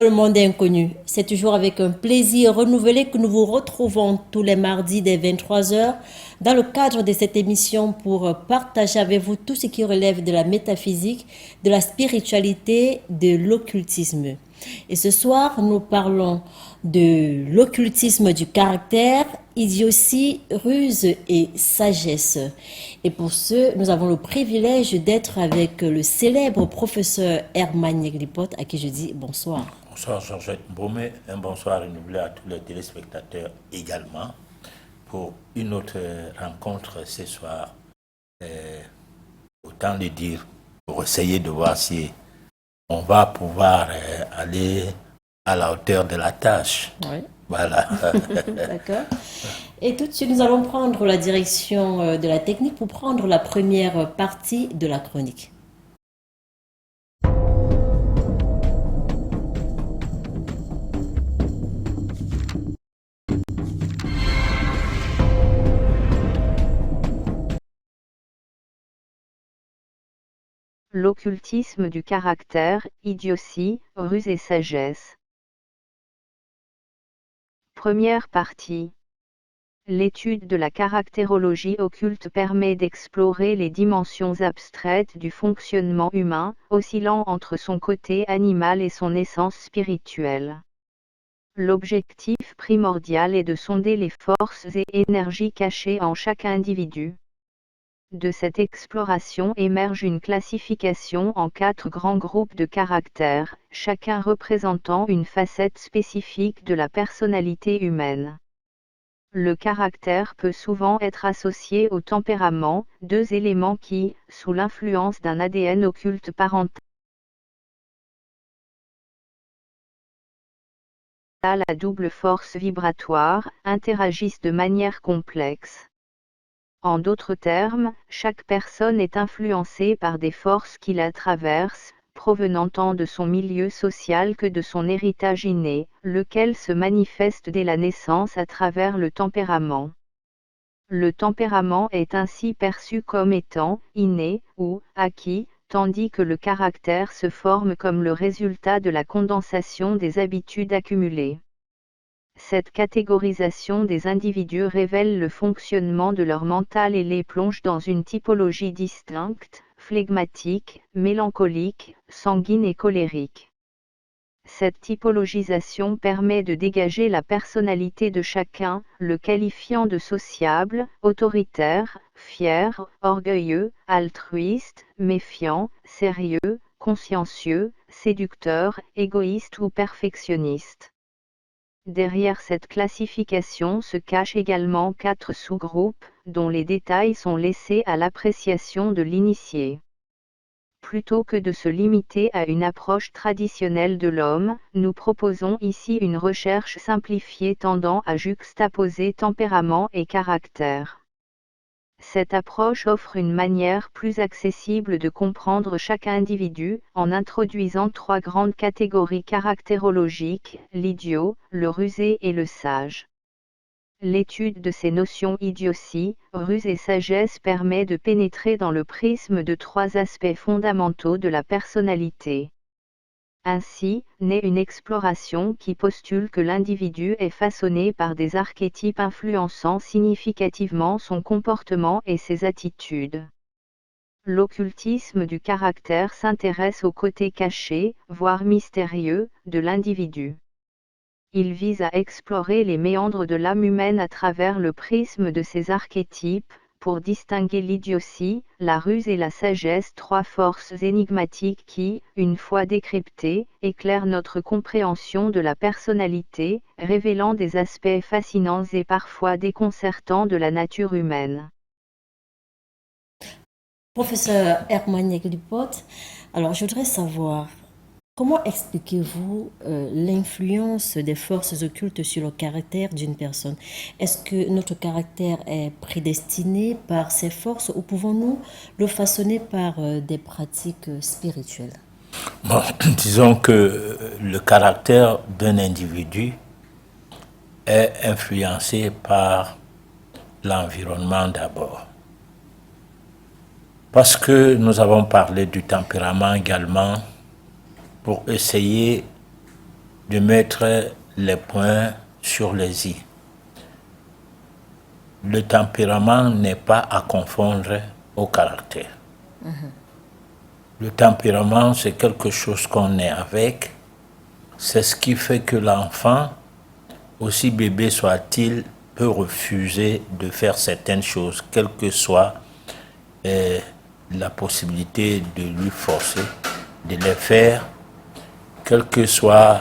Le monde inconnu. C'est toujours avec un plaisir renouvelé que nous vous retrouvons tous les mardis dès 23 heures dans le cadre de cette émission pour partager avec vous tout ce qui relève de la métaphysique, de la spiritualité, de l'occultisme. Et ce soir, nous parlons de l'occultisme du caractère, idiotie, ruse et sagesse. Et pour ce, nous avons le privilège d'être avec le célèbre professeur Herman Neglipot, à qui je dis bonsoir. Bonsoir Georgette Mbomé, un bonsoir renouvelé à tous les téléspectateurs également pour une autre rencontre ce soir. Autant le dire, pour essayer de voir si on va pouvoir aller à la hauteur de la tâche. Oui. Voilà. D'accord. Et tout de suite, nous allons prendre la direction de la technique pour prendre la première partie de la chronique. L'occultisme du caractère, idiotie, ruse et sagesse. Première partie. L'étude de la caractérologie occulte permet d'explorer les dimensions abstraites du fonctionnement humain, oscillant entre son côté animal et son essence spirituelle. L'objectif primordial est de sonder les forces et énergies cachées en chaque individu. De cette exploration émerge une classification en 4 grands groupes de caractères, chacun représentant une facette spécifique de la personnalité humaine. Le caractère peut souvent être associé au tempérament, 2 éléments qui, sous l'influence d'un ADN occulte parental à double force vibratoire, interagissent de manière complexe. En d'autres termes, chaque personne est influencée par des forces qui la traversent, provenant tant de son milieu social que de son héritage inné, lequel se manifeste dès la naissance à travers le tempérament. Le tempérament est ainsi perçu comme étant inné ou acquis, tandis que le caractère se forme comme le résultat de la condensation des habitudes accumulées. Cette catégorisation des individus révèle le fonctionnement de leur mental et les plonge dans une typologie distincte, flegmatique, mélancolique, sanguine et colérique. Cette typologisation permet de dégager la personnalité de chacun, le qualifiant de sociable, autoritaire, fier, orgueilleux, altruiste, méfiant, sérieux, consciencieux, séducteur, égoïste ou perfectionniste. Derrière cette classification se cachent également 4 sous-groupes, dont les détails sont laissés à l'appréciation de l'initié. Plutôt que de se limiter à une approche traditionnelle de l'homme, nous proposons ici une recherche simplifiée tendant à juxtaposer tempérament et caractère. Cette approche offre une manière plus accessible de comprendre chaque individu, en introduisant 3 grandes catégories caractérologiques, l'idiot, le rusé et le sage. L'étude de ces notions idiotie, ruse et sagesse permet de pénétrer dans le prisme de 3 aspects fondamentaux de la personnalité. Ainsi, naît une exploration qui postule que l'individu est façonné par des archétypes influençant significativement son comportement et ses attitudes. L'occultisme du caractère s'intéresse au côté caché, voire mystérieux, de l'individu. Il vise à explorer les méandres de l'âme humaine à travers le prisme de ces archétypes, pour distinguer l'idiotie, la ruse et la sagesse, 3 forces énigmatiques qui, une fois décryptées, éclairent notre compréhension de la personnalité, révélant des aspects fascinants et parfois déconcertants de la nature humaine. Professeur Herman Neglipot, alors je voudrais savoir, comment expliquez-vous l'influence des forces occultes sur le caractère d'une personne? Est-ce que notre caractère est prédestiné par ces forces ou pouvons-nous le façonner par des pratiques spirituelles? Bon, disons que le caractère d'un individu est influencé par l'environnement d'abord. Parce que nous avons parlé du tempérament également pour essayer de mettre les points sur les i. Le tempérament n'est pas à confondre au caractère. Le tempérament, c'est quelque chose qu'on est avec. C'est ce qui fait que l'enfant, aussi bébé soit-il, peut refuser de faire certaines choses, quelle que soit la possibilité de lui forcer de les faire, quelle que soit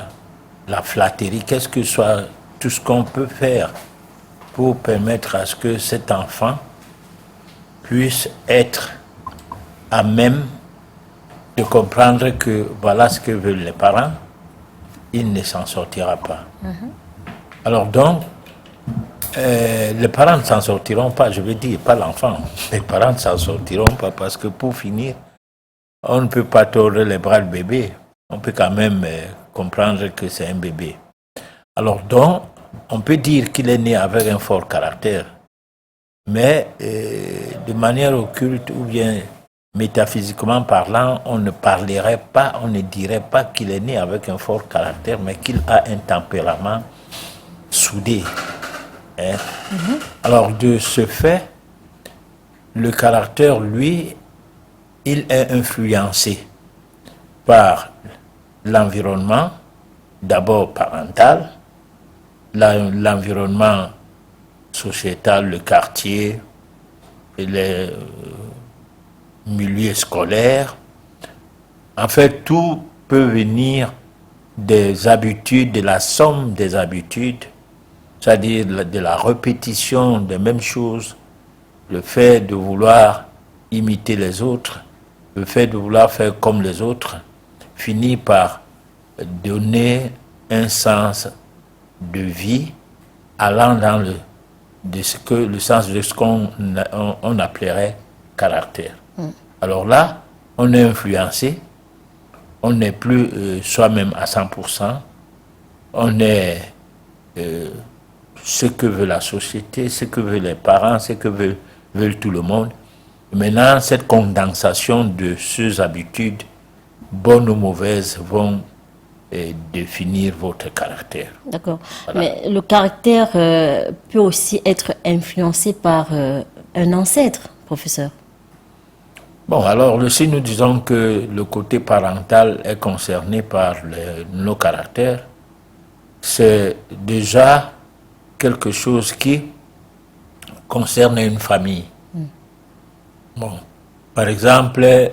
la flatterie, qu'est-ce que soit tout ce qu'on peut faire pour permettre à ce que cet enfant puisse être à même de comprendre que voilà ce que veulent les parents, il ne s'en sortira pas. Alors donc, les parents ne s'en sortiront pas, je veux dire, pas l'enfant. Les parents ne s'en sortiront pas parce que pour finir, on ne peut pas tordre les bras du bébé. On peut quand même comprendre que c'est un bébé. Alors donc, on peut dire qu'il est né avec un fort caractère, mais de manière occulte ou bien métaphysiquement parlant, on ne parlerait pas, on ne dirait pas qu'il est né avec un fort caractère, mais qu'il a un tempérament soudé. Hein? Alors de ce fait, le caractère, lui, il est influencé par l'environnement, d'abord parental, l'environnement sociétal, le quartier, et les milieux scolaires. En fait, tout peut venir des habitudes, de la somme des habitudes, c'est-à-dire de la répétition des mêmes choses, le fait de vouloir imiter les autres, le fait de vouloir faire comme les autres, finit par donner un sens de vie allant dans le sens de ce qu'on appellerait caractère. Alors là, on est influencé, on n'est plus soi-même à 100%, on est ce que veut la société, ce que veulent les parents, ce que veulent tout le monde. Maintenant, cette condensation de ces habitudes, bonnes ou mauvaises, vont définir votre caractère. D'accord. Voilà. Mais le caractère peut aussi être influencé par un ancêtre, professeur. Bon, alors si nous disons que le côté parental est concerné par nos caractères, c'est déjà quelque chose qui concerne une famille. Bon, par exemple,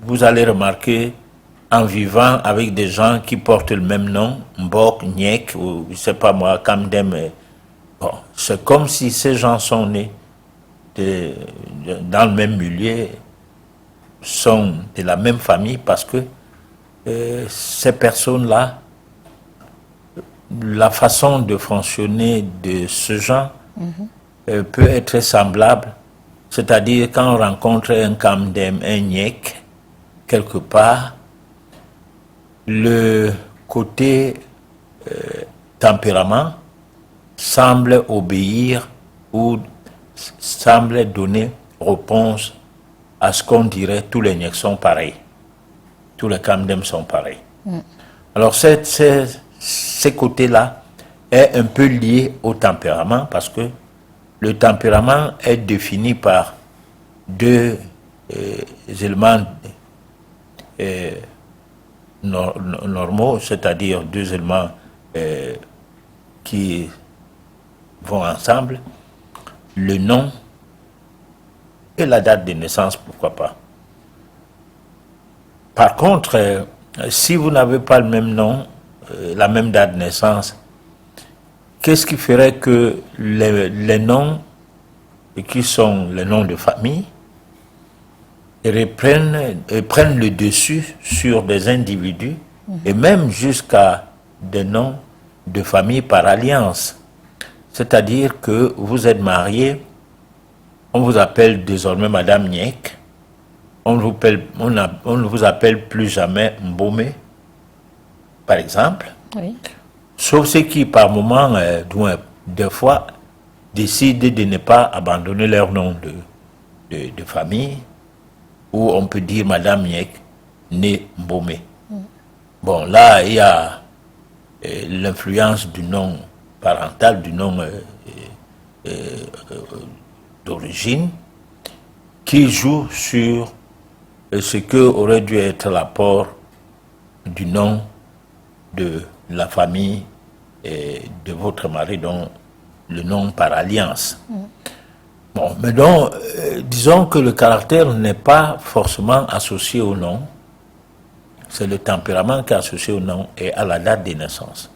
vous allez remarquer en vivant avec des gens qui portent le même nom, Mbok, Nyek, ou je ne sais pas moi, Kamdem. Bon, c'est comme si ces gens sont nés dans le même milieu, sont de la même famille, parce que ces personnes-là, la façon de fonctionner de ce genre peut être semblable. C'est-à-dire quand on rencontre un Kamdem, un Nyek, quelque part, le côté tempérament semble obéir ou semble donner réponse à ce qu'on dirait tous les Nyeks sont pareils. Tous les Kamdem sont pareils. Alors ces côtés-là est un peu lié au tempérament parce que le tempérament est défini par deux éléments normaux, c'est-à-dire deux éléments qui vont ensemble, le nom et la date de naissance, pourquoi pas. Par contre, si vous n'avez pas le même nom, la même date de naissance, qu'est-ce qui ferait que les noms qui sont les noms de famille prennent le dessus sur des individus et même jusqu'à des noms de famille par alliance. C'est-à-dire que vous êtes marié, on vous appelle désormais Madame Nyek, on ne vous appelle plus jamais Mbomé, par exemple. Oui. Sauf ceux qui, par moment, des fois, décident de ne pas abandonner leur nom de famille, où on peut dire Madame Nyek, née Mbomé. Bon, là, il y a l'influence du nom parental, du nom d'origine, qui joue sur ce que aurait dû être l'apport du nom de la famille et de votre mari, dont le nom par alliance. Bon, mais donc, disons que le caractère n'est pas forcément associé au nom. C'est le tempérament qui est associé au nom et à la date de naissance.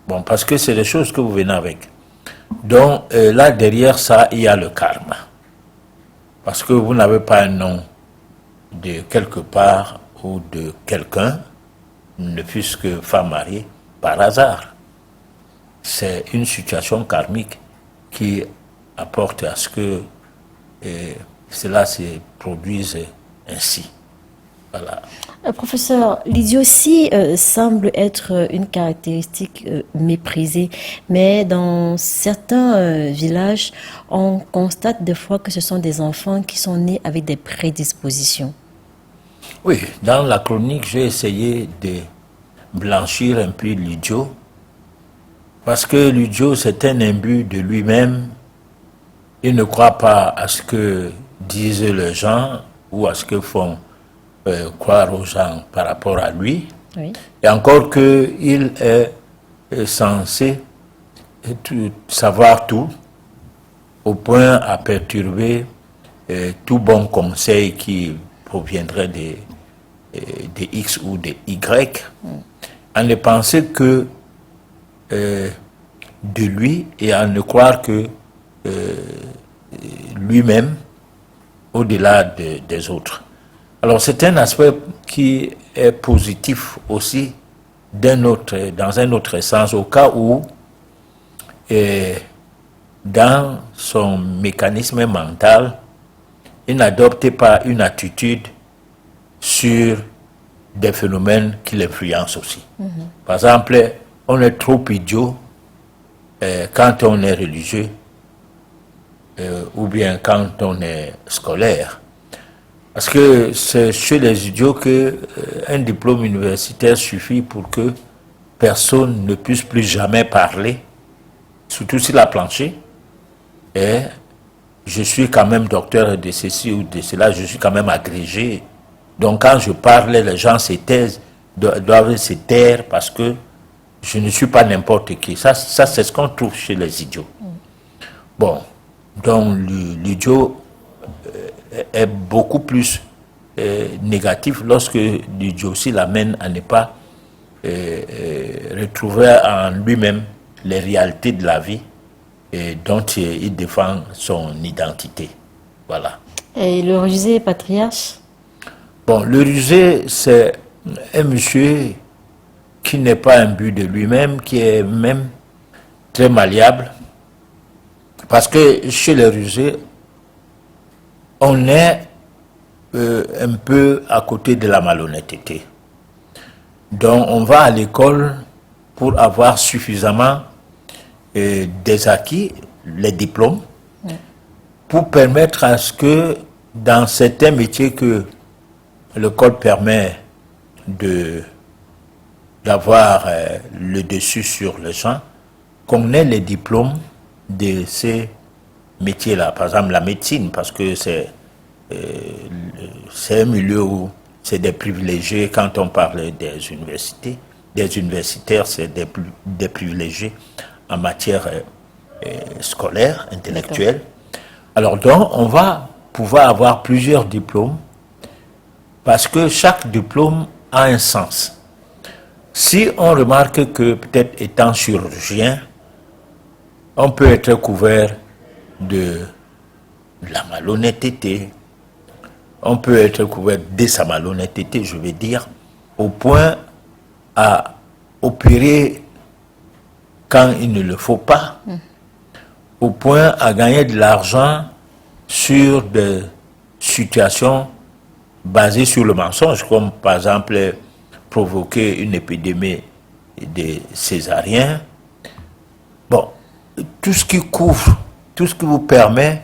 Bon, parce que c'est des choses que vous venez avec. Donc, là, derrière ça, il y a le karma. Parce que vous n'avez pas un nom de quelque part ou de quelqu'un, ne fût-ce que femme mariée, par hasard. C'est une situation karmique qui apporte à ce que cela se produise ainsi. Voilà. Professeur, l'idiotie semble être une caractéristique méprisée, mais dans certains villages, on constate des fois que ce sont des enfants qui sont nés avec des prédispositions. Oui, dans la chronique, j'ai essayé de blanchir un peu l'idiot, parce que l'idiot, c'est un imbu de lui-même. Il ne croit pas à ce que disent les gens ou à ce que font croire aux gens par rapport à lui. Oui. Et encore qu'il est censé savoir tout, au point à perturber tout bon conseil qui proviendrait de X ou de Y, à ne penser que de lui et à ne croire que lui-même au-delà des autres. Alors c'est un aspect qui est positif aussi dans un autre sens, au cas où dans son mécanisme mental, il n'adopte pas une attitude sur des phénomènes qui l'influencent aussi. Par exemple, on est trop idiot quand on est religieux ou bien quand on est scolaire. Parce que c'est chez les idiots qu'un diplôme universitaire suffit pour que personne ne puisse plus jamais parler, surtout s'il a planché. Et je suis quand même docteur de ceci ou de cela, je suis quand même agrégé. Donc quand je parle, les gens se taisent, doivent se taire parce que je ne suis pas n'importe qui. Ça c'est ce qu'on trouve chez les idiots. Bon, donc l'idiot est beaucoup plus négatif lorsque l'idiotie l'amène à ne pas retrouver en lui-même les réalités de la vie et dont il défend son identité. Voilà. Et le rusé patriarche? Bon, le rusé, c'est un monsieur qui n'est pas imbu de lui-même, qui est même très malléable. Parce que chez les rusés, on est un peu à côté de la malhonnêteté. Donc on va à l'école pour avoir suffisamment des acquis, les diplômes, pour permettre à ce que dans certains métiers que l'école permet d'avoir le dessus sur les gens, qu'on ait les diplômes de ces métiers-là. Par exemple la médecine, parce que c'est un milieu où c'est des privilégiés. Quand on parle des universités, des universitaires, c'est des privilégiés en matière scolaire, intellectuelle. Alors donc, on va pouvoir avoir plusieurs diplômes parce que chaque diplôme a un sens. Si on remarque que peut-être étant chirurgien, on peut être couvert de la malhonnêteté, on peut être couvert de sa malhonnêteté, je veux dire, au point à opérer quand il ne le faut pas, au point à gagner de l'argent sur des situations basées sur le mensonge, comme par exemple provoquer une épidémie de césariens. Bon, tout ce qui couvre, tout ce qui vous permet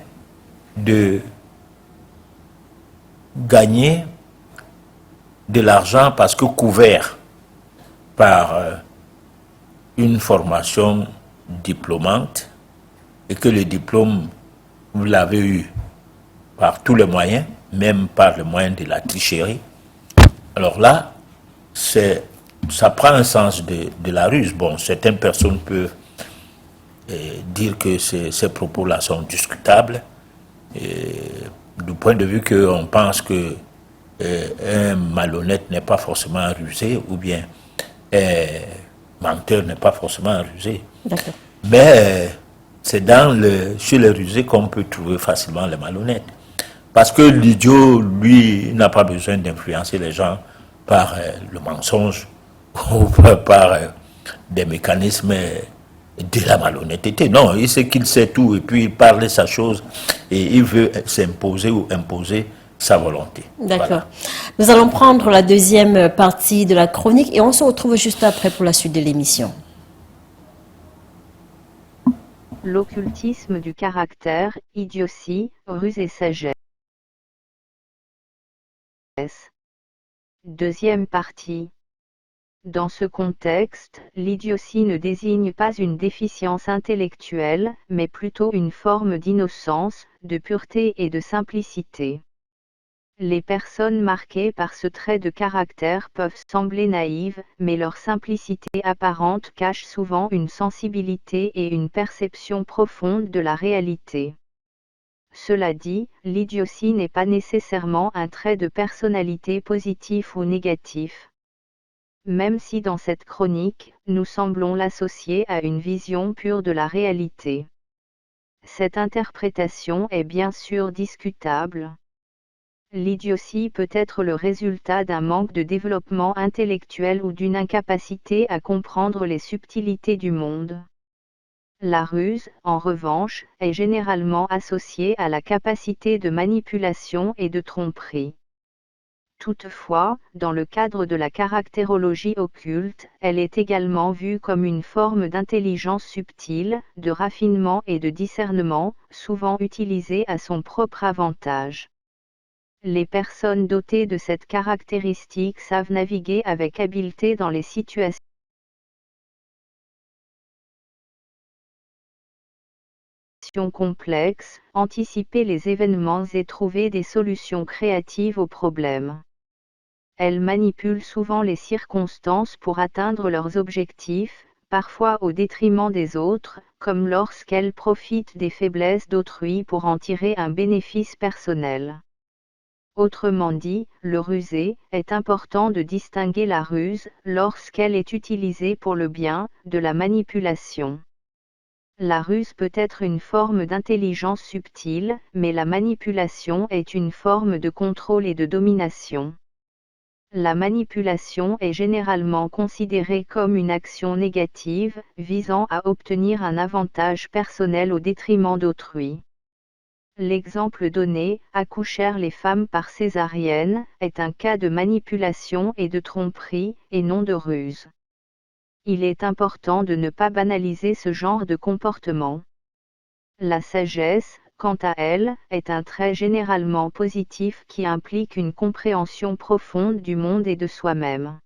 de gagner de l'argent parce que couvert par une formation diplômante et que le diplôme, vous l'avez eu par tous les moyens, même par le moyen de la tricherie, alors là, ça prend un sens de la ruse. Bon, certaines personnes peuvent dire que ces propos-là sont discutables, du point de vue qu'on pense que un malhonnête n'est pas forcément un rusé, ou bien un menteur n'est pas forcément un rusé. D'accord. Mais c'est chez les rusés qu'on peut trouver facilement les malhonnêtes. Parce que l'idiot, lui, n'a pas besoin d'influencer les gens par le mensonge ou par des mécanismes de la malhonnêteté. Non, il sait qu'il sait tout et puis il parle de sa chose et il veut s'imposer ou imposer sa volonté. D'accord. Voilà. Nous allons prendre la deuxième partie de la chronique et on se retrouve juste après pour la suite de l'émission. L'occultisme du caractère, idiotie, ruse et sagesse. Deuxième partie. Dans ce contexte, l'idiotie ne désigne pas une déficience intellectuelle, mais plutôt une forme d'innocence, de pureté et de simplicité. Les personnes marquées par ce trait de caractère peuvent sembler naïves, mais leur simplicité apparente cache souvent une sensibilité et une perception profonde de la réalité. Cela dit, l'idiotie n'est pas nécessairement un trait de personnalité positif ou négatif. Même si dans cette chronique, nous semblons l'associer à une vision pure de la réalité. Cette interprétation est bien sûr discutable. L'idiotie peut être le résultat d'un manque de développement intellectuel ou d'une incapacité à comprendre les subtilités du monde. La ruse, en revanche, est généralement associée à la capacité de manipulation et de tromperie. Toutefois, dans le cadre de la caractérologie occulte, elle est également vue comme une forme d'intelligence subtile, de raffinement et de discernement, souvent utilisée à son propre avantage. Les personnes dotées de cette caractéristique savent naviguer avec habileté dans les situations complexes, anticiper les événements et trouver des solutions créatives aux problèmes. Elles manipulent souvent les circonstances pour atteindre leurs objectifs, parfois au détriment des autres, comme lorsqu'elles profitent des faiblesses d'autrui pour en tirer un bénéfice personnel. Autrement dit, le rusé, est important de distinguer la ruse, lorsqu'elle est utilisée pour le bien, de la manipulation. La ruse peut être une forme d'intelligence subtile, mais la manipulation est une forme de contrôle et de domination. La manipulation est généralement considérée comme une action négative, visant à obtenir un avantage personnel au détriment d'autrui. L'exemple donné, accouchèrent les femmes par césarienne, est un cas de manipulation et de tromperie, et non de ruse. Il est important de ne pas banaliser ce genre de comportement. La sagesse, quant à elle, est un trait généralement positif qui implique une compréhension profonde du monde et de soi-même.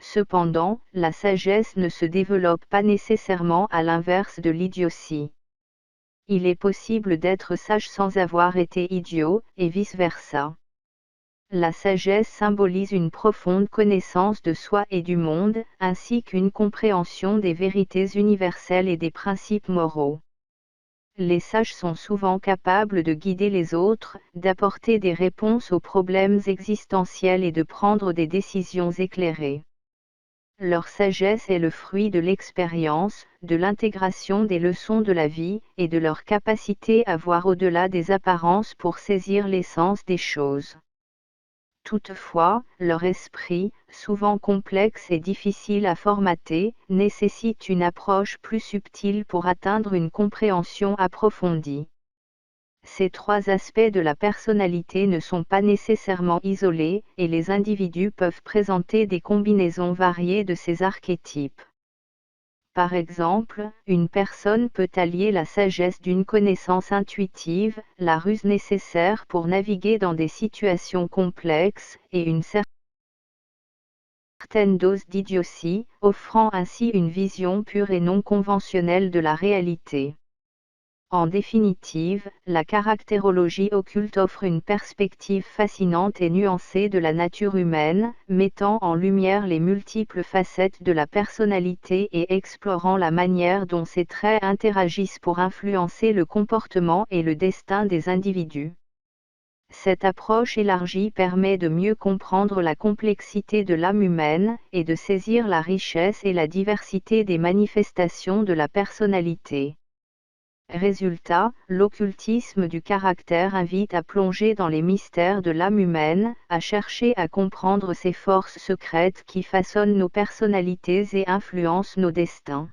Cependant, la sagesse ne se développe pas nécessairement à l'inverse de l'idiotie. Il est possible d'être sage sans avoir été idiot, et vice-versa. La sagesse symbolise une profonde connaissance de soi et du monde, ainsi qu'une compréhension des vérités universelles et des principes moraux. Les sages sont souvent capables de guider les autres, d'apporter des réponses aux problèmes existentiels et de prendre des décisions éclairées. Leur sagesse est le fruit de l'expérience, de l'intégration des leçons de la vie, et de leur capacité à voir au-delà des apparences pour saisir l'essence des choses. Toutefois, leur esprit, souvent complexe et difficile à formater, nécessite une approche plus subtile pour atteindre une compréhension approfondie. Ces trois aspects de la personnalité ne sont pas nécessairement isolés, et les individus peuvent présenter des combinaisons variées de ces archétypes. Par exemple, une personne peut allier la sagesse d'une connaissance intuitive, la ruse nécessaire pour naviguer dans des situations complexes, et une certaine certaines doses d'idiotie, offrant ainsi une vision pure et non conventionnelle de la réalité. En définitive, la caractérologie occulte offre une perspective fascinante et nuancée de la nature humaine, mettant en lumière les multiples facettes de la personnalité et explorant la manière dont ces traits interagissent pour influencer le comportement et le destin des individus. Cette approche élargie permet de mieux comprendre la complexité de l'âme humaine, et de saisir la richesse et la diversité des manifestations de la personnalité. Résultat, l'occultisme du caractère invite à plonger dans les mystères de l'âme humaine, à chercher à comprendre ces forces secrètes qui façonnent nos personnalités et influencent nos destins.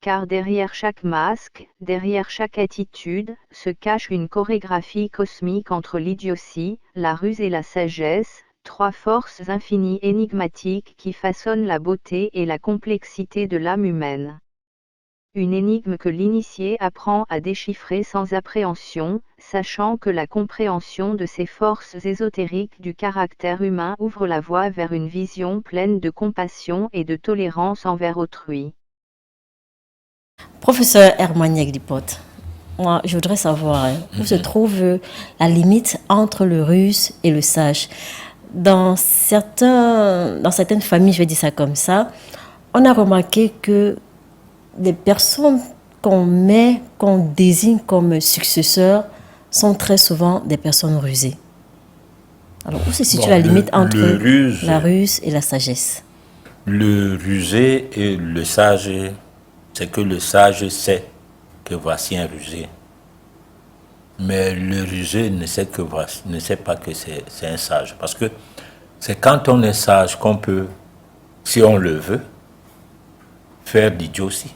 Car derrière chaque masque, derrière chaque attitude, se cache une chorégraphie cosmique entre l'idiotie, la ruse et la sagesse, trois forces infinies énigmatiques qui façonnent la beauté et la complexité de l'âme humaine. Une énigme que l'initié apprend à déchiffrer sans appréhension, sachant que la compréhension de ces forces ésotériques du caractère humain ouvre la voie vers une vision pleine de compassion et de tolérance envers autrui. Professeur Hermaniek Dipot, moi je voudrais savoir où se trouve la limite entre le ruse et le sage. Dans certaines familles, je vais dire ça comme ça, on a remarqué que les personnes qu'on désigne comme successeurs sont très souvent des personnes rusées. Alors, où se situe la limite entre la ruse et la sagesse? Le rusé et le sage, c'est que le sage sait que voici un rusé. Mais le rusé ne sait pas que c'est un sage. Parce que c'est quand on est sage qu'on peut, si on le veut, faire l'idiotie.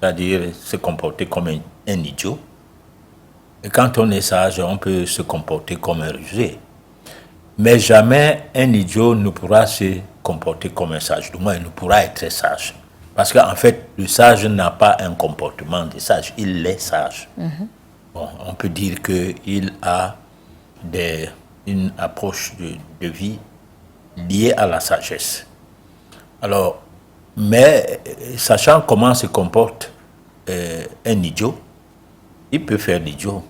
C'est-à-dire se comporter comme un idiot. Et quand on est sage, on peut se comporter comme un rusé. Mais jamais un idiot ne pourra se comporter comme un sage. Du moins, il ne pourra être sage. Parce qu'en fait, le sage n'a pas un comportement de sage. Il est sage. Bon, on peut dire qu'il a une approche de vie liée à la sagesse. Alors, mais sachant comment se comporte un idiot, il peut faire l'idiot.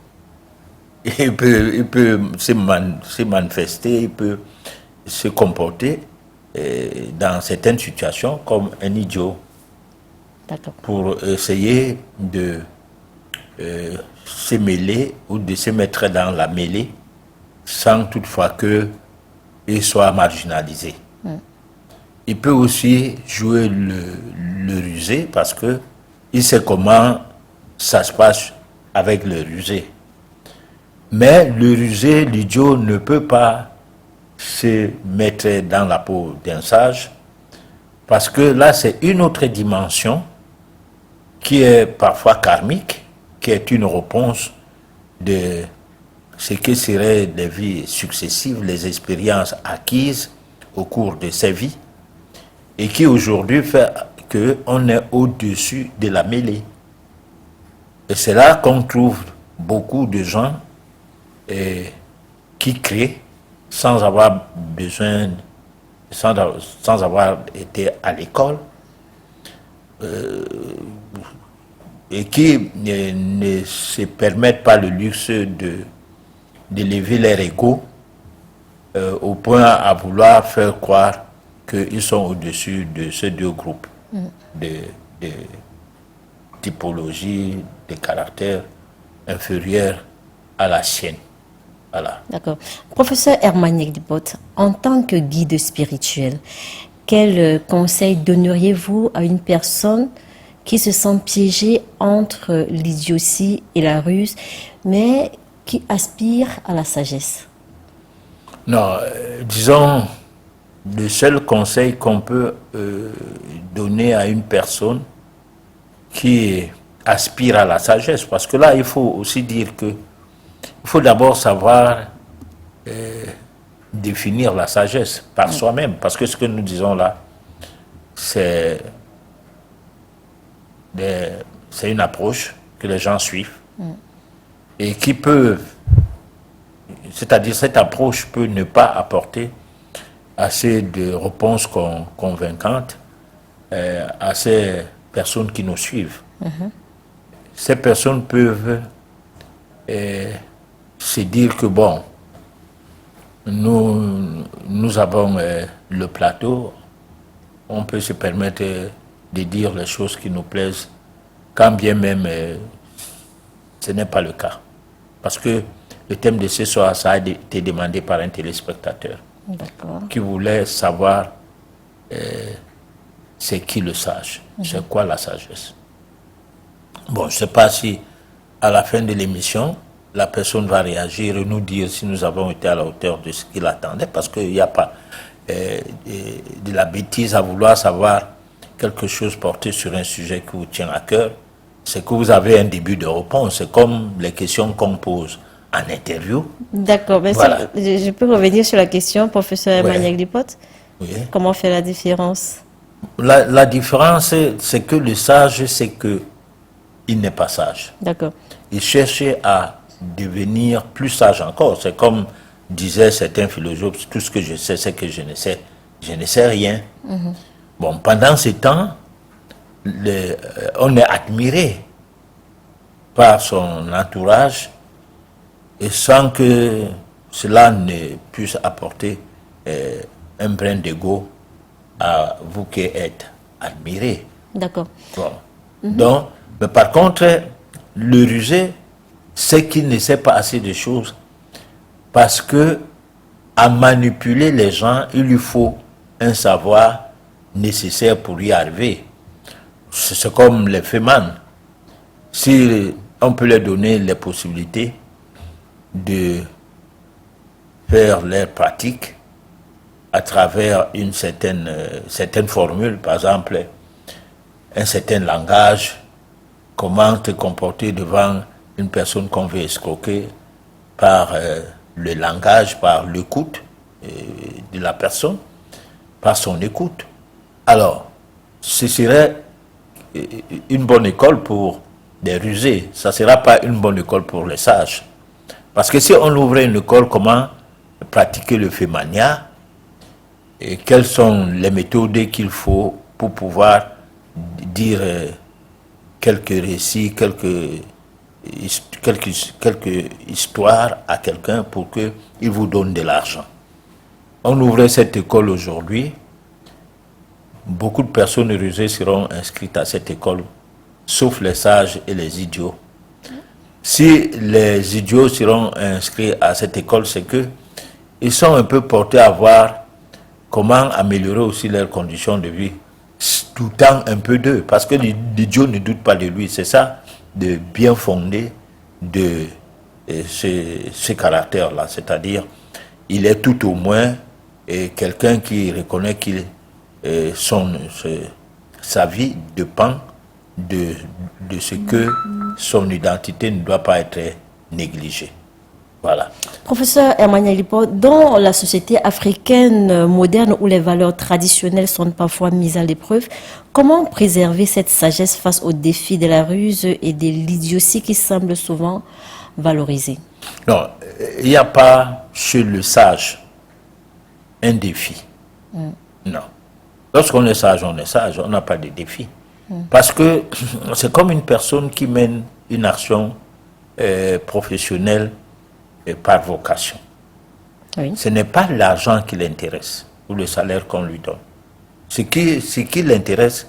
Il peut se manifester, il peut se comporter dans certaines situations comme un idiot. D'accord. Pour essayer de se mêler ou de se mettre dans la mêlée sans toutefois qu'il soit marginalisé. Il peut aussi jouer le rusé parce qu'il sait comment ça se passe avec le rusé. Mais le rusé, l'idiot, ne peut pas se mettre dans la peau d'un sage parce que là, c'est une autre dimension qui est parfois karmique, qui est une réponse de ce que seraient les vies successives, les expériences acquises au cours de ces vies, et qui aujourd'hui fait qu'on est au-dessus de la mêlée. Et c'est là qu'on trouve beaucoup de gens qui créent sans avoir besoin, sans avoir été à l'école, et qui ne se permettent pas le luxe d'élever leur ego au point à vouloir faire croire qu'ils sont au-dessus de ces deux groupes de typologie, de caractères inférieurs à la sienne. Voilà. D'accord. Professeur Hermaniek Dipot, en tant que guide spirituel, quel conseil donneriez-vous à une personne qui se sent piégée entre l'idiotie et la ruse, mais qui aspire à la sagesse? Non, disons, le seul conseil qu'on peut donner à une personne qui aspire à la sagesse, parce que là, il faut aussi dire que il faut d'abord savoir définir la sagesse par soi-même, parce que ce que nous disons là, c'est une approche que les gens suivent et qui peut, c'est-à-dire cette approche peut ne pas apporter assez de réponses convaincantes à ces personnes qui nous suivent. Ces personnes peuvent se dire que bon, nous avons le plateau, on peut se permettre de dire les choses qui nous plaisent, quand bien même ce n'est pas le cas. Parce que le thème de ce soir, ça a été demandé par un téléspectateur qui voulait savoir c'est qui le sage, c'est quoi la sagesse. Bon, je ne sais pas si à la fin de l'émission, la personne va réagir et nous dire si nous avons été à la hauteur de ce qu'il attendait, parce qu'il n'y a pas de la bêtise à vouloir savoir quelque chose porté sur un sujet qui vous tient à cœur. C'est que vous avez un début de réponse. C'est comme les questions qu'on pose en interview. D'accord, mais voilà. Je peux revenir sur la question, professeur Emmanuel Lipote. Oui. Comment faire la différence? La différence, c'est que le sage, c'est que il n'est pas sage. D'accord. Il cherchait à devenir plus sage encore. C'est comme disaient certains philosophes, tout ce que je sais, c'est que je ne sais rien. Bon, pendant ce temps, on est admiré par son entourage et sans que cela ne puisse apporter un brin d'ego à vous qui êtes admiré. D'accord. Bon. Donc, mais par contre, le rusé, c'est qu'il ne sait pas assez de choses parce que à manipuler les gens, il lui faut un savoir nécessaire pour y arriver. C'est comme les fémans. Si on peut leur donner les possibilités de faire leurs pratiques à travers une certaine formule, par exemple, un certain langage, comment te comporter devant une personne qu'on veut escroquer par le langage, par l'écoute de la personne, par son écoute. Alors, ce serait une bonne école pour des rusés. Ça ne sera pas une bonne école pour les sages. Parce que si on ouvrait une école, comment pratiquer le fémania, et quelles sont les méthodes qu'il faut pour pouvoir dire quelques récits, quelques histoires à quelqu'un pour qu'il vous donne de l'argent. On ouvrait cette école aujourd'hui, beaucoup de personnes rusées seront inscrites à cette école, sauf les sages et les idiots. Si les idiots seront inscrits à cette école, c'est qu'ils sont un peu portés à voir comment améliorer aussi leurs conditions de vie, tout le temps un peu d'eux, parce que l'idiot ne doute pas de lui. C'est ça, de bien fonder de ce caractère-là, c'est-à-dire il est tout au moins quelqu'un qui reconnaît qu'il sa vie dépend de ce que son identité ne doit pas être négligée. Voilà. Professeur Emmanuel Lipote, dans la société africaine moderne où les valeurs traditionnelles sont parfois mises à l'épreuve, comment préserver cette sagesse face aux défis de la ruse et de l'idiotie qui semblent souvent valorisés? Non, il n'y a pas chez le sage un défi. Non. Lorsqu'on est sage, on n'a pas de défi. Parce que c'est comme une personne qui mène une action professionnelle par vocation. Oui. Ce n'est pas l'argent qui l'intéresse ou le salaire qu'on lui donne. Ce qui l'intéresse,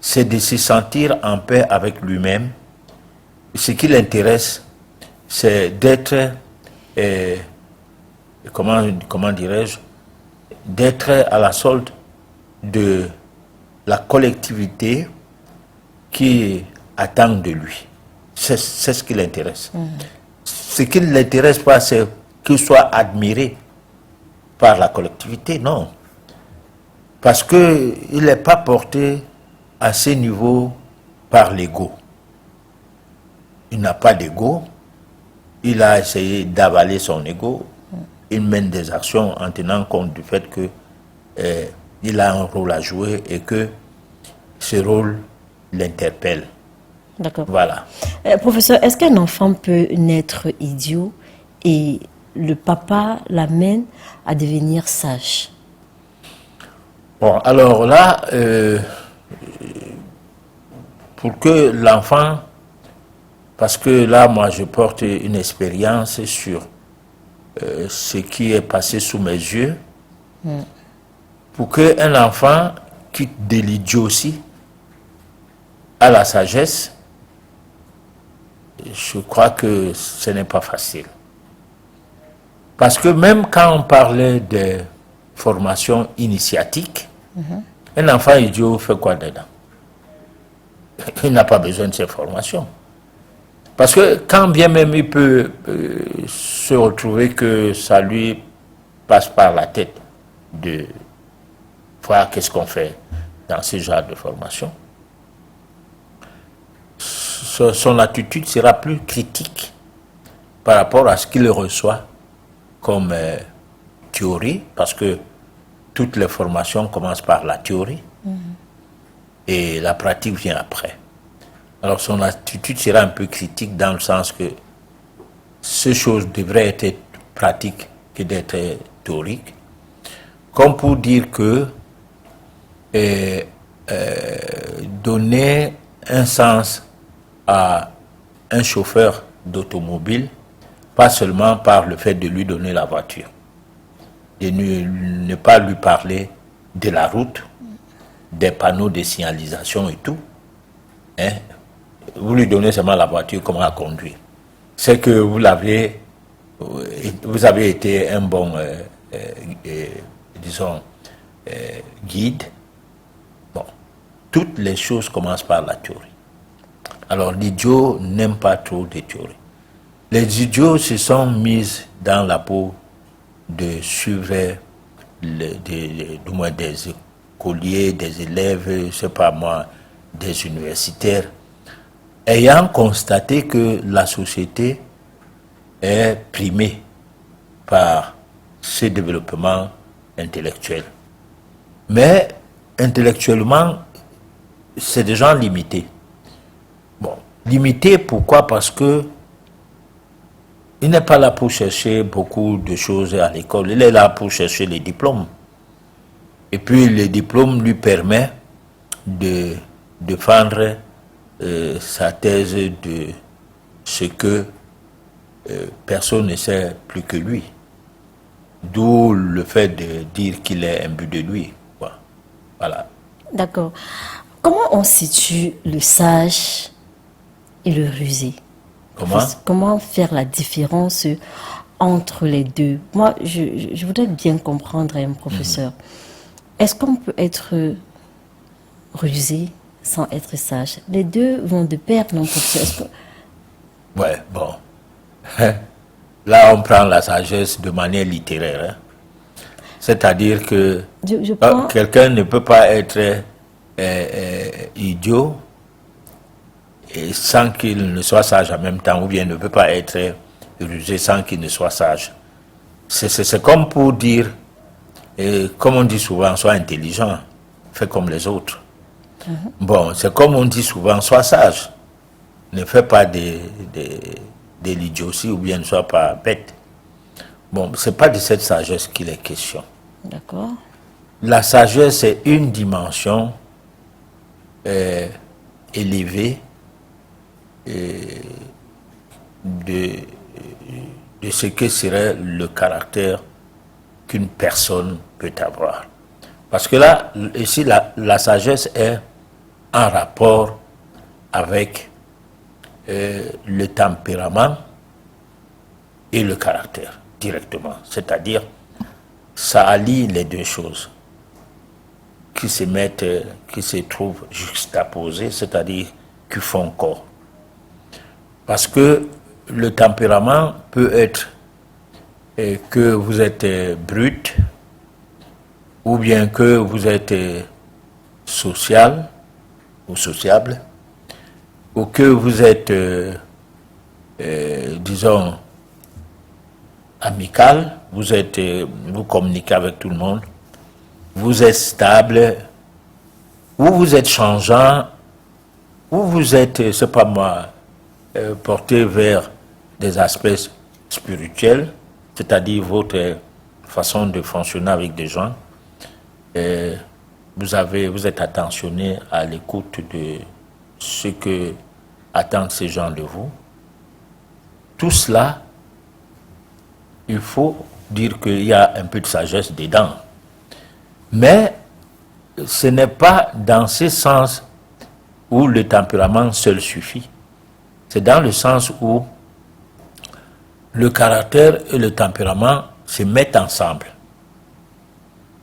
c'est de se sentir en paix avec lui-même. Ce qui l'intéresse, c'est d'être, comment dirais-je, d'être à la solde de la collectivité qui attend de lui. C'est ce qui l'intéresse. Ce qui ne l'intéresse pas, c'est qu'il soit admiré par la collectivité, non. Parce qu'il n'est pas porté à ce niveau par l'ego. Il n'a pas d'ego. Il a essayé d'avaler son ego. Il mène des actions en tenant compte du fait qu'il a un rôle à jouer et que ce rôle l'interpelle. D'accord. Voilà. Professeur, est-ce qu'un enfant peut naître idiot et le papa l'amène à devenir sage? Bon, alors là, pour que l'enfant, parce que là, moi, je porte une expérience sur ce qui est passé sous mes yeux, pour qu'un enfant quitte de l'idiotie à la sagesse, je crois que ce n'est pas facile. Parce que même quand on parlait de formation initiatique, un enfant idiot fait quoi dedans? Il n'a pas besoin de ces formations. Parce que quand bien même il peut se retrouver que ça lui passe par la tête de voir qu'est-ce qu'on fait dans ce genre de formation, son attitude sera plus critique par rapport à ce qu'il reçoit comme théorie, parce que toutes les formations commencent par la théorie et la pratique vient après. Alors son attitude sera un peu critique dans le sens que ces choses devraient être pratiques que d'être théoriques, comme pour dire que donner un sens à un chauffeur d'automobile, pas seulement par le fait de lui donner la voiture, et ne pas lui parler de la route, des panneaux de signalisation et tout. Hein? Vous lui donnez seulement la voiture, comment la conduire. C'est que vous avez été un bon, disons, guide. Bon, toutes les choses commencent par la théorie. Alors l'idiot n'aime pas trop de théorie. Les idiots se sont mis dans la peau de suivre du moins des écoliers, des élèves, je ne sais pas moi, des universitaires, ayant constaté que la société est primée par ce développement intellectuel. Mais intellectuellement, c'est des gens limités. Bon, limité, pourquoi? Parce que il n'est pas là pour chercher beaucoup de choses à l'école, il est là pour chercher les diplômes. Et puis le diplôme lui permet de défendre sa thèse de ce que personne ne sait plus que lui. D'où le fait de dire qu'il est imbu de lui. Voilà. D'accord. Comment on situe le sage et le rusé? Comment faire la différence entre les deux? Moi, je voudrais bien comprendre, un professeur. Est-ce qu'on peut être rusé sans être sage? Les deux vont de pair, non, professeur? Ouais, bon. Là, on prend la sagesse de manière littéraire. Hein. C'est-à-dire que quelqu'un ne peut pas être idiot et sans qu'il ne soit sage en même temps, ou bien ne peut pas être rusé sans qu'il ne soit sage. C'est comme pour dire, comme on dit souvent, sois intelligent, fais comme les autres. Bon, c'est comme on dit souvent, sois sage, ne fais pas de l'idiotie ou bien ne sois pas bête. Bon, ce n'est pas de cette sagesse qu'il est question. D'accord. La sagesse est une dimension élevée de ce que serait le caractère qu'une personne peut avoir. Parce que là, ici, la sagesse est en rapport avec le tempérament et le caractère, directement. C'est-à-dire, ça allie les deux choses qui se trouvent juxtaposées, c'est-à-dire qui font corps. Parce que le tempérament peut être que vous êtes brut, ou bien que vous êtes social ou sociable, ou que vous êtes, disons, amical, vous communiquez avec tout le monde, vous êtes stable, ou vous êtes changeant, ou vous êtes, c'est pas moi, porté vers des aspects spirituels, c'est-à-dire votre façon de fonctionner avec des gens, vous êtes attentionné à l'écoute de ce que attendent ces gens de vous. Tout cela, il faut dire qu'il y a un peu de sagesse dedans. Mais ce n'est pas dans ce sens où le tempérament seul suffit. C'est dans le sens où le caractère et le tempérament se mettent ensemble.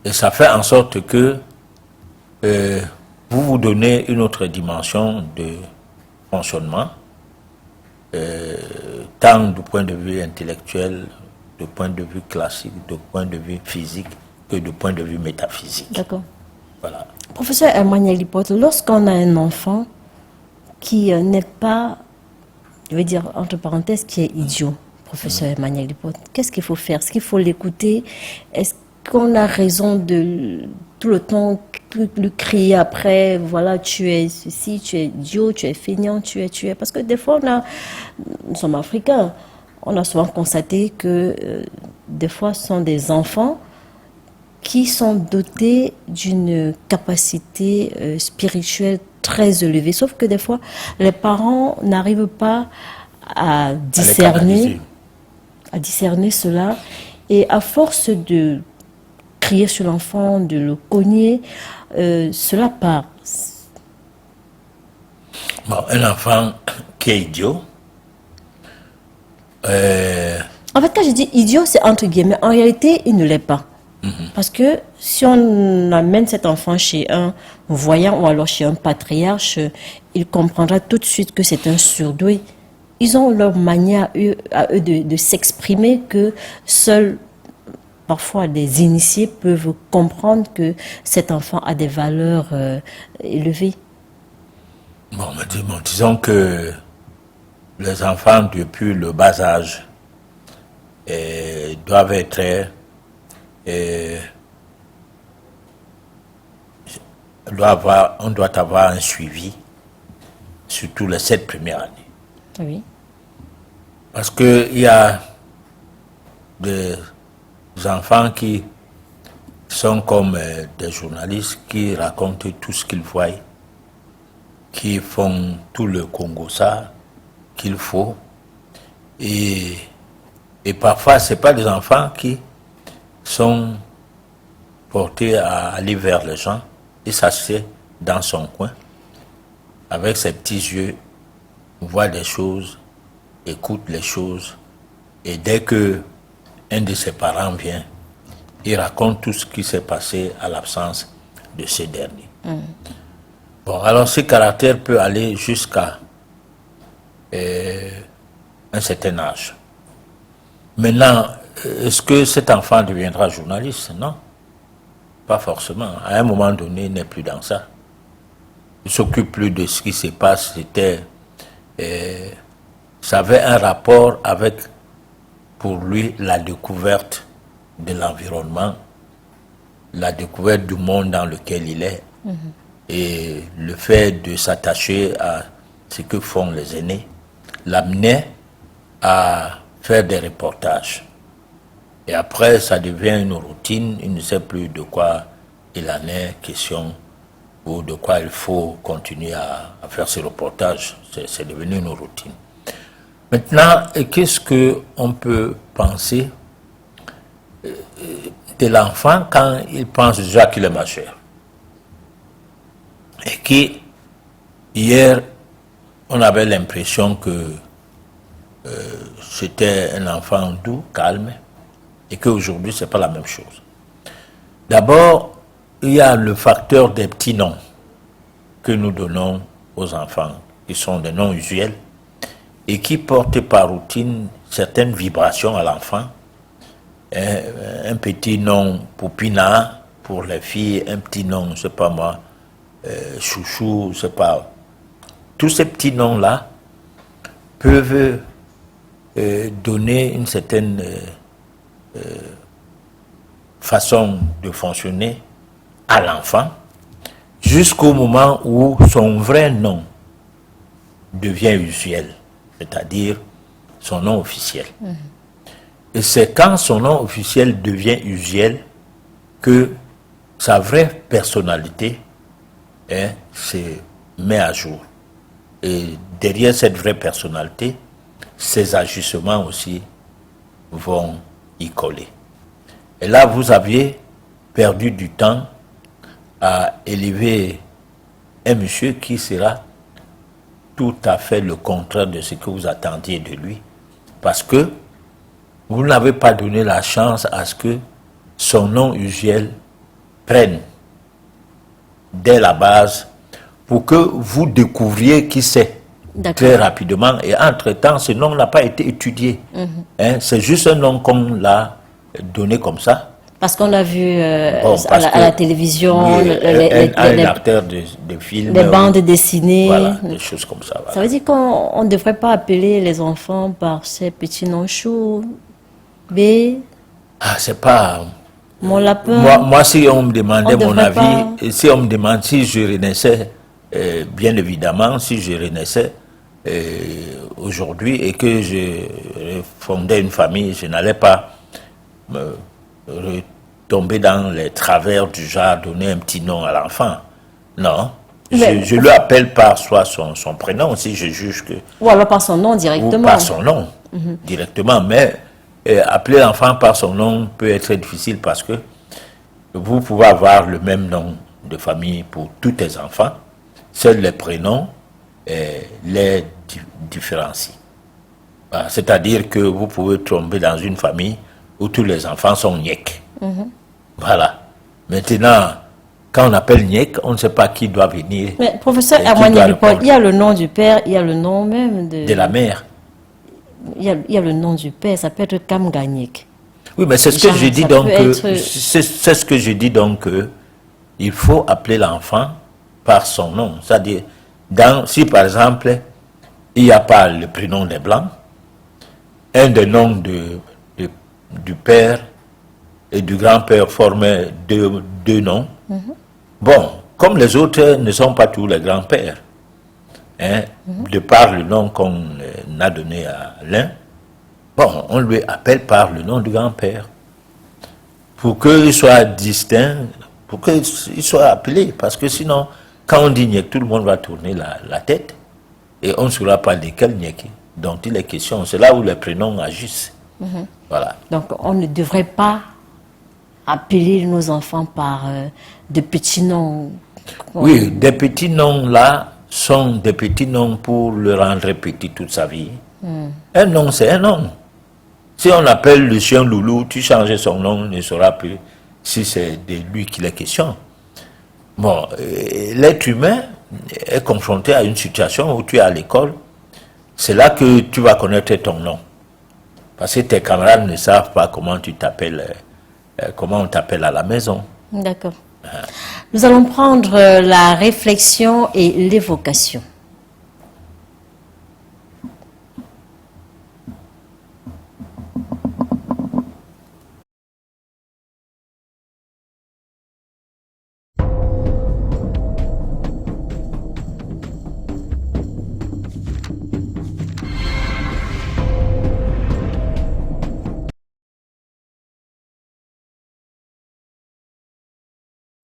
Et ça fait en sorte que vous vous donnez une autre dimension de fonctionnement, tant du point de vue intellectuel, du point de vue classique, du point de vue physique, que du point de vue métaphysique. D'accord. Voilà. Professeur Emmanuel Lipote, lorsqu'on a un enfant qui n'est pas, je veux dire entre parenthèses, qui est idiot, professeur Emmanuel Lipote, qu'est-ce qu'il faut faire? Est-ce qu'il faut l'écouter? Est-ce qu'on a raison de tout le temps lui crier après, voilà, tu es ceci, tu es idiot, tu es feignant, tu es... Parce que des fois, nous sommes africains, on a souvent constaté que des fois, ce sont des enfants qui sont dotés d'une capacité spirituelle très élevée. Sauf que des fois, les parents n'arrivent pas à discerner cela. Et à force de crier sur l'enfant, de le cogner, cela part. Bon, un enfant qui est idiot... En fait, quand je dis idiot, c'est entre guillemets. En réalité, il ne l'est pas. Parce que si on amène cet enfant chez un voyant ou alors chez un patriarche, il comprendra tout de suite que c'est un surdoué. Ils ont leur manière à eux de s'exprimer que seuls, parfois, des initiés peuvent comprendre que cet enfant a des valeurs élevées. Bon, disons que les enfants, depuis le bas âge, doivent être... on doit avoir un suivi, surtout les 7 premières années. Oui. Parce qu'il y a des enfants qui sont comme des journalistes qui racontent tout ce qu'ils voient, qui font tout le Congo-ça qu'il faut. Et parfois, ce n'est pas des enfants qui sont portés à aller vers les gens et s'assied dans son coin, avec ses petits yeux, voit des choses, écoute les choses, et dès que un de ses parents vient, il raconte tout ce qui s'est passé à l'absence de ce dernier. Bon, alors ce caractère peut aller jusqu'à un certain âge. Maintenant, est-ce que cet enfant deviendra journaliste? Non, pas forcément. À un moment donné, il n'est plus dans ça. Il ne s'occupe plus de ce qui se passe. Ça avait un rapport avec, pour lui, la découverte de l'environnement, la découverte du monde dans lequel il est, et le fait de s'attacher à ce que font les aînés l'amenait à faire des reportages. Et après, ça devient une routine, il ne sait plus de quoi il en est question ou de quoi il faut continuer à faire ces reportages. C'est devenu une routine. Maintenant, qu'est-ce qu'on peut penser de l'enfant quand il pense déjà qu'il est majeur? Et qui, hier, on avait l'impression que c'était un enfant doux, calme, et qu'aujourd'hui, ce n'est pas la même chose. D'abord, il y a le facteur des petits noms que nous donnons aux enfants, qui sont des noms usuels, et qui portent par routine certaines vibrations à l'enfant. Un petit nom Poupina pour les filles, un petit nom, je ne sais pas moi, Chouchou, je ne sais pas. Tous ces petits noms-là peuvent donner une certaine façon de fonctionner à l'enfant jusqu'au moment où son vrai nom devient usuel, c'est-à-dire son nom officiel. Et c'est quand son nom officiel devient usuel que sa vraie personnalité se met à jour. Et derrière cette vraie personnalité, ses agissements aussi vont y coller. Et là, vous aviez perdu du temps à élever un monsieur qui sera tout à fait le contraire de ce que vous attendiez de lui. Parce que vous n'avez pas donné la chance à ce que son nom usuel prenne dès la base pour que vous découvriez qui c'est très rapidement. Et entre-temps, ce nom n'a pas été étudié. C'est juste un nom qu'on l'a donné comme ça. Parce qu'on l'a vu à la télévision, oui, les acteur de films, les bandes dessinées. Voilà, des choses comme ça. Voilà. Ça veut dire qu'on ne devrait pas appeler les enfants par ces petits noms choux. B. Ah, c'est pas... Mon lapin. Moi, si on me demandait mon avis, si on me demande si je renaissais, bien évidemment, si je renaissais aujourd'hui et que je fondais une famille, je n'allais pas me retomber dans les travers du genre donner un petit nom à l'enfant. Non. Je lui appelle par soit son prénom, si je juge que... Ou alors par son nom directement. Ou par son nom, directement. Mais appeler l'enfant par son nom peut être difficile parce que vous pouvez avoir le même nom de famille pour tous tes enfants. Seuls les prénoms les différencient. C'est-à-dire que vous pouvez tomber dans une famille où tous les enfants sont Niek. Voilà. Maintenant, quand on appelle Niek, on ne sait pas qui doit venir. Mais professeur Armani-Lupol, il y a le nom du père, il y a le nom même de la mère. Il y a le nom du père, ça peut être Kamganyek. Oui, mais c'est ce que je dis donc. C'est ce que je dis donc. Il faut appeler l'enfant par son nom. C'est-à-dire, si par exemple, il n'y a pas le prénom des Blancs, un des noms du père et du grand-père forment deux noms. Bon, comme les autres ne sont pas tous les grands-pères, de par le nom qu'on a donné à l'un, bon, on lui appelle par le nom du grand-père. Pour qu'il soit distinct, pour qu'il soit appelé. Parce que sinon, quand on dit Niek, tout le monde va tourner la tête et on ne saura pas de quel Niek dont il est question. C'est là où les prénoms agissent. Voilà. Donc, on ne devrait pas appeler nos enfants par de petits noms. Oui, des petits noms là sont des petits noms pour le rendre petit toute sa vie. Un nom, c'est un nom. Si on appelle le chien Loulou, tu changes son nom, on ne saura plus si c'est de lui qu'il est question. Bon, l'être humain est confronté à une situation où tu es à l'école, c'est là que tu vas connaître ton nom. Parce que tes camarades ne savent pas comment tu t'appelles, comment on t'appelle à la maison. D'accord. Nous allons prendre la réflexion et l'évocation.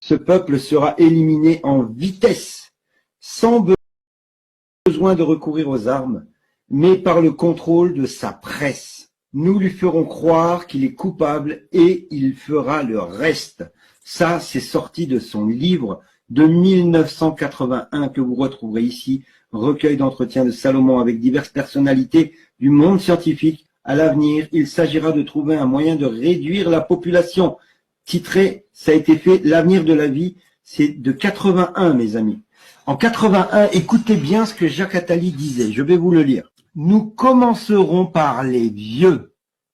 Ce peuple sera éliminé en vitesse, sans besoin de recourir aux armes, mais par le contrôle de sa presse. Nous lui ferons croire qu'il est coupable et il fera le reste. Ça, c'est sorti de son livre de 1981 que vous retrouverez ici, recueil d'entretiens de Salomon avec diverses personnalités du monde scientifique. À l'avenir, il s'agira de trouver un moyen de réduire la population. Titré, ça a été fait, l'avenir de la vie, c'est de 81, mes amis. En 81, écoutez bien ce que Jacques Attali disait, je vais vous le lire. Nous commencerons par les vieux,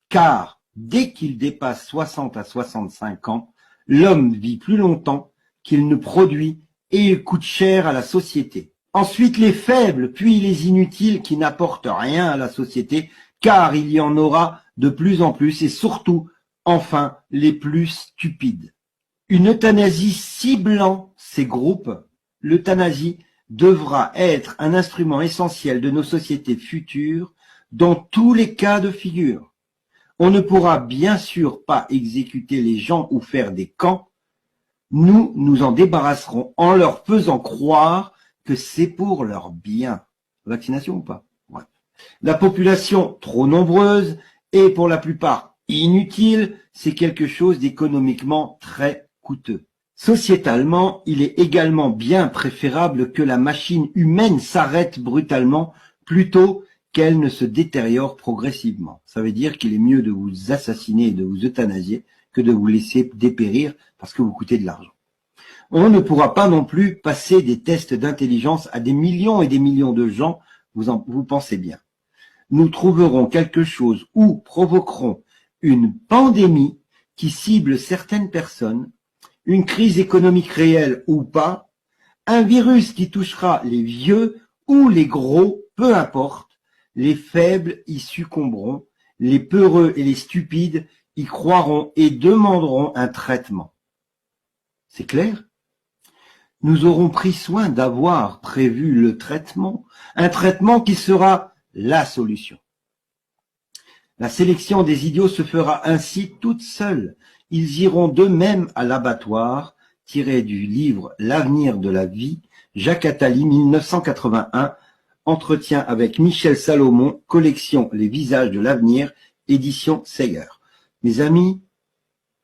car dès qu'il dépasse 60 à 65 ans, l'homme vit plus longtemps qu'il ne produit et il coûte cher à la société. Ensuite, les faibles, puis les inutiles qui n'apportent rien à la société, car il y en aura de plus en plus et surtout, enfin, les plus stupides. Une euthanasie ciblant ces groupes, l'euthanasie devra être un instrument essentiel de nos sociétés futures dans tous les cas de figure. On ne pourra bien sûr pas exécuter les gens ou faire des camps, nous nous en débarrasserons en leur faisant croire que c'est pour leur bien. Vaccination ou pas? Ouais. La population trop nombreuse et pour la plupart inutile, c'est quelque chose d'économiquement très coûteux. Sociétalement, il est également bien préférable que la machine humaine s'arrête brutalement plutôt qu'elle ne se détériore progressivement. Ça veut dire qu'il est mieux de vous assassiner et de vous euthanasier que de vous laisser dépérir parce que vous coûtez de l'argent. On ne pourra pas non plus passer des tests d'intelligence à des millions et des millions de gens, vous pensez bien. Nous trouverons quelque chose ou provoquerons une pandémie qui cible certaines personnes, une crise économique réelle ou pas, un virus qui touchera les vieux ou les gros, peu importe, les faibles y succomberont, les peureux et les stupides y croiront et demanderont un traitement. C'est clair? Nous aurons pris soin d'avoir prévu le traitement, un traitement qui sera la solution. La sélection des idiots se fera ainsi toute seule. Ils iront d'eux-mêmes à l'abattoir, tiré du livre L'avenir de la vie, Jacques Attali, 1981, entretien avec Michel Salomon, collection Les visages de l'avenir, édition Seger. Mes amis,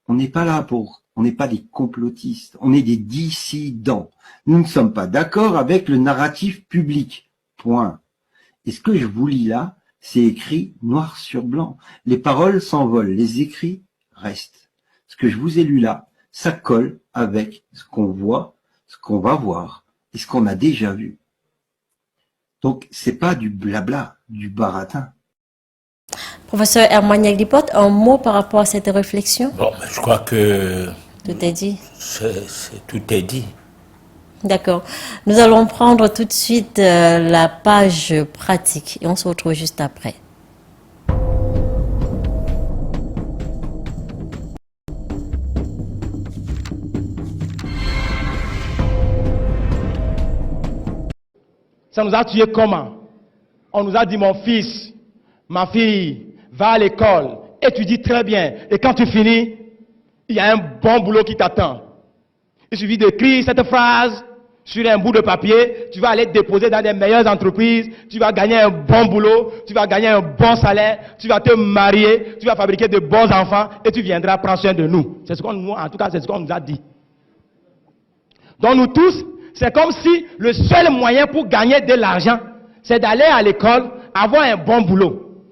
on n'est pas des complotistes, on est des dissidents. Nous ne sommes pas d'accord avec le narratif public. Point. Et ce que je vous lis là, c'est écrit noir sur blanc. Les paroles s'envolent, les écrits restent. Ce que je vous ai lu là, ça colle avec ce qu'on voit, ce qu'on va voir et ce qu'on a déjà vu. Donc, c'est pas du blabla, du baratin. Professeur Hermaniak Dipot, un mot par rapport à cette réflexion? Bon, mais je crois que tout est dit. Tout est dit. D'accord. Nous allons prendre tout de suite la page pratique et on se retrouve juste après. Ça nous a tués comment? On nous a dit, mon fils, ma fille, va à l'école, étudie très bien. Et quand tu finis, il y a un bon boulot qui t'attend. Il suffit d'écrire cette phrase sur un bout de papier, tu vas aller te déposer dans les meilleures entreprises, tu vas gagner un bon boulot, tu vas gagner un bon salaire, tu vas te marier, tu vas fabriquer de bons enfants et tu viendras prendre soin de nous. C'est ce qu'on nous, en tout cas, c'est ce qu'on nous a dit. Donc nous tous, c'est comme si le seul moyen pour gagner de l'argent, c'est d'aller à l'école, avoir un bon boulot,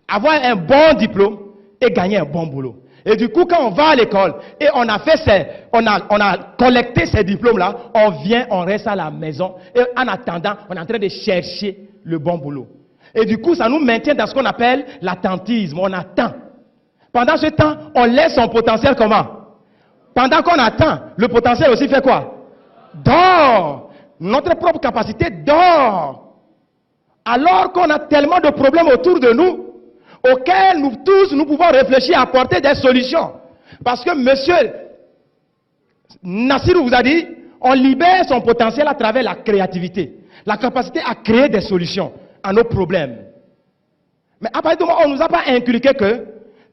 avoir un bon diplôme et gagner un bon boulot. Et du coup, quand on va à l'école et on a collecté ces diplômes-là, on vient, on reste à la maison et en attendant, on est en train de chercher le bon boulot. Et du coup, ça nous maintient dans ce qu'on appelle l'attentisme. On attend. Pendant ce temps, on laisse son potentiel comment? Pendant qu'on attend, le potentiel aussi fait quoi? Dort. Notre propre capacité dort. Alors qu'on a tellement de problèmes autour de nous, auxquels nous tous, nous pouvons réfléchir à apporter des solutions. Parce que monsieur Nassirou vous a dit, on libère son potentiel à travers la créativité, la capacité à créer des solutions à nos problèmes. Mais à partir du moment où on ne nous a pas inculqué que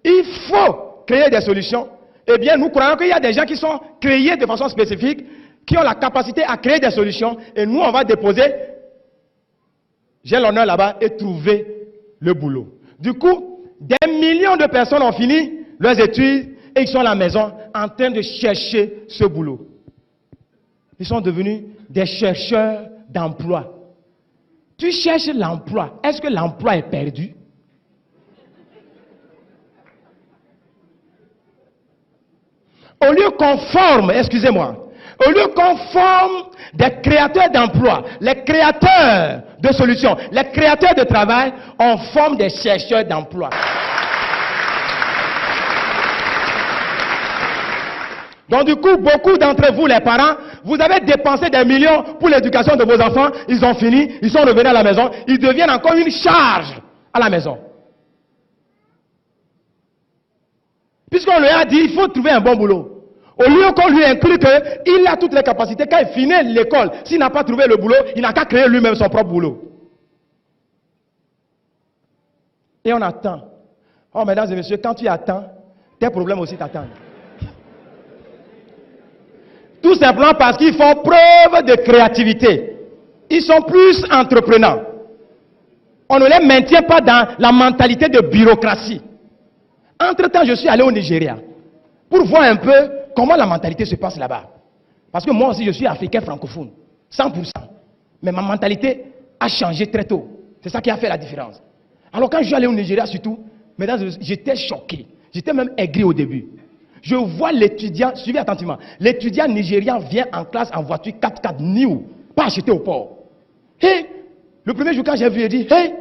il faut créer des solutions, eh bien nous croyons qu'il y a des gens qui sont créés de façon spécifique, qui ont la capacité à créer des solutions, et nous on va déposer, j'ai l'honneur là-bas, et trouver le boulot. Du coup, des millions de personnes ont fini leurs études et ils sont à la maison en train de chercher ce boulot. Ils sont devenus des chercheurs d'emploi. Tu cherches l'emploi. Est-ce que l'emploi est perdu? Au lieu qu'on forme, excusez-moi, au lieu qu'on forme des créateurs d'emplois, les créateurs de solutions, les créateurs de travail, on forme des chercheurs d'emploi. Donc du coup, beaucoup d'entre vous, les parents, vous avez dépensé des millions pour l'éducation de vos enfants, ils ont fini, ils sont revenus à la maison, ils deviennent encore une charge à la maison. Puisqu'on lui a dit, il faut trouver un bon boulot. Au lieu qu'on lui inclut qu'il a toutes les capacités, quand il finit l'école, s'il n'a pas trouvé le boulot, il n'a qu'à créer lui-même son propre boulot. Et on attend. Oh, mesdames et messieurs, quand tu attends, tes problèmes aussi t'attendent. Tout simplement parce qu'ils font preuve de créativité. Ils sont plus entreprenants. On ne les maintient pas dans la mentalité de bureaucratie. Entre-temps, je suis allé au Nigeria pour voir un peu comment la mentalité se passe là-bas. Parce que moi aussi, je suis africain francophone, 100%. Mais ma mentalité a changé très tôt. C'est ça qui a fait la différence. Alors quand je suis allé au Nigeria surtout, mesdames, j'étais choqué. J'étais même aigri au début. Je vois l'étudiant, suivez attentivement, l'étudiant nigérian vient en classe en voiture 4x4 new, pas acheté au port. Hey, le premier jour quand j'ai vu, il dit, hey,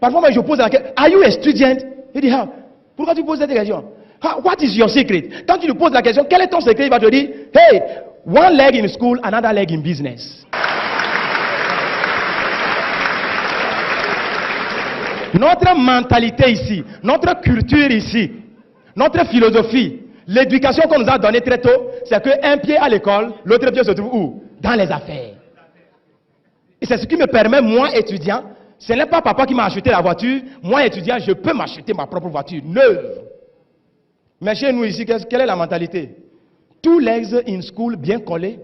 parfois moi je pose la question, are you a student? Il dit, ah, pourquoi tu poses cette question? What is your secret? Quand tu lui poses la question, quel est ton secret? Il va te dire, hey, one leg in school, another leg in business. Notre mentalité ici, notre culture ici, notre philosophie, l'éducation qu'on nous a donnée très tôt, c'est qu'un pied à l'école, l'autre pied se trouve où? Dans les affaires. Et c'est ce qui me permet, moi étudiant, ce n'est pas papa qui m'a acheté la voiture, moi étudiant, je peux m'acheter ma propre voiture, neuve. Mais chez nous ici, quelle est la mentalité? Two legs in school, bien collés,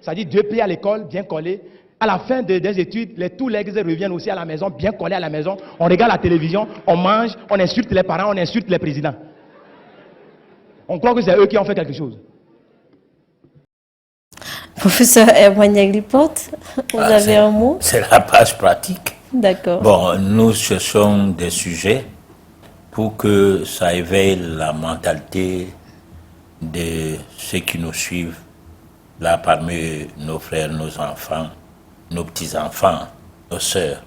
c'est-à-dire 2 pieds à l'école, bien collés. À la fin des études, les two legs reviennent aussi à la maison, bien collés à la maison. On regarde la télévision, on mange, on insulte les parents, on insulte les présidents. On croit que c'est eux qui ont fait quelque chose. Professeur Hermaniak Liporte, vous avez un mot? C'est la base pratique. D'accord. Bon, nous cherchons des sujets pour que ça éveille la mentalité de ceux qui nous suivent, là parmi nos frères, nos enfants, nos petits-enfants, nos sœurs,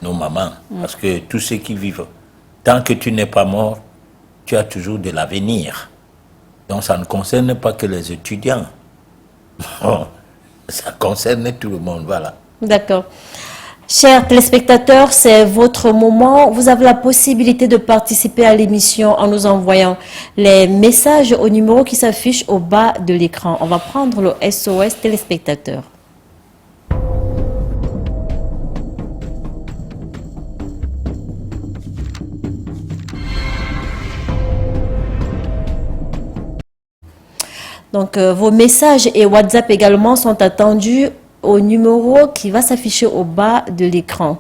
nos mamans. Parce que tous ceux qui vivent, tant que tu n'es pas mort, tu as toujours de l'avenir. Donc ça ne concerne pas que les étudiants. Bon, ça concerne tout le monde, voilà. D'accord. Chers téléspectateurs, c'est votre moment. Vous avez la possibilité de participer à l'émission en nous envoyant les messages au numéro qui s'affiche au bas de l'écran. On va prendre le SOS téléspectateur. Donc, vos messages et WhatsApp également sont attendus au numéro qui va s'afficher au bas de l'écran.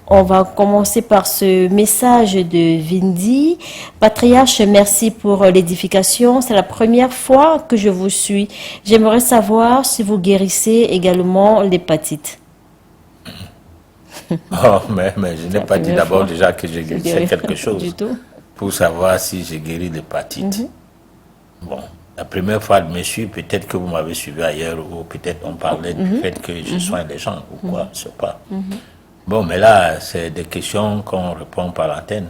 On va commencer par ce message de Vindi. Patriarche, merci pour l'édification. C'est la première fois que je vous suis. J'aimerais savoir si vous guérissez également l'hépatite. Oh, mais je n'ai pas dit d'abord déjà que je guérissais quelque chose. Du tout. Pour savoir si j'ai guéri l'hépatite. Bon. La première fois, monsieur, peut-être que vous m'avez suivi ailleurs, ou peut-être on parlait du fait que je soigne les gens, ou quoi, je ne sais pas. Bon, mais là, c'est des questions qu'on répond par l'antenne.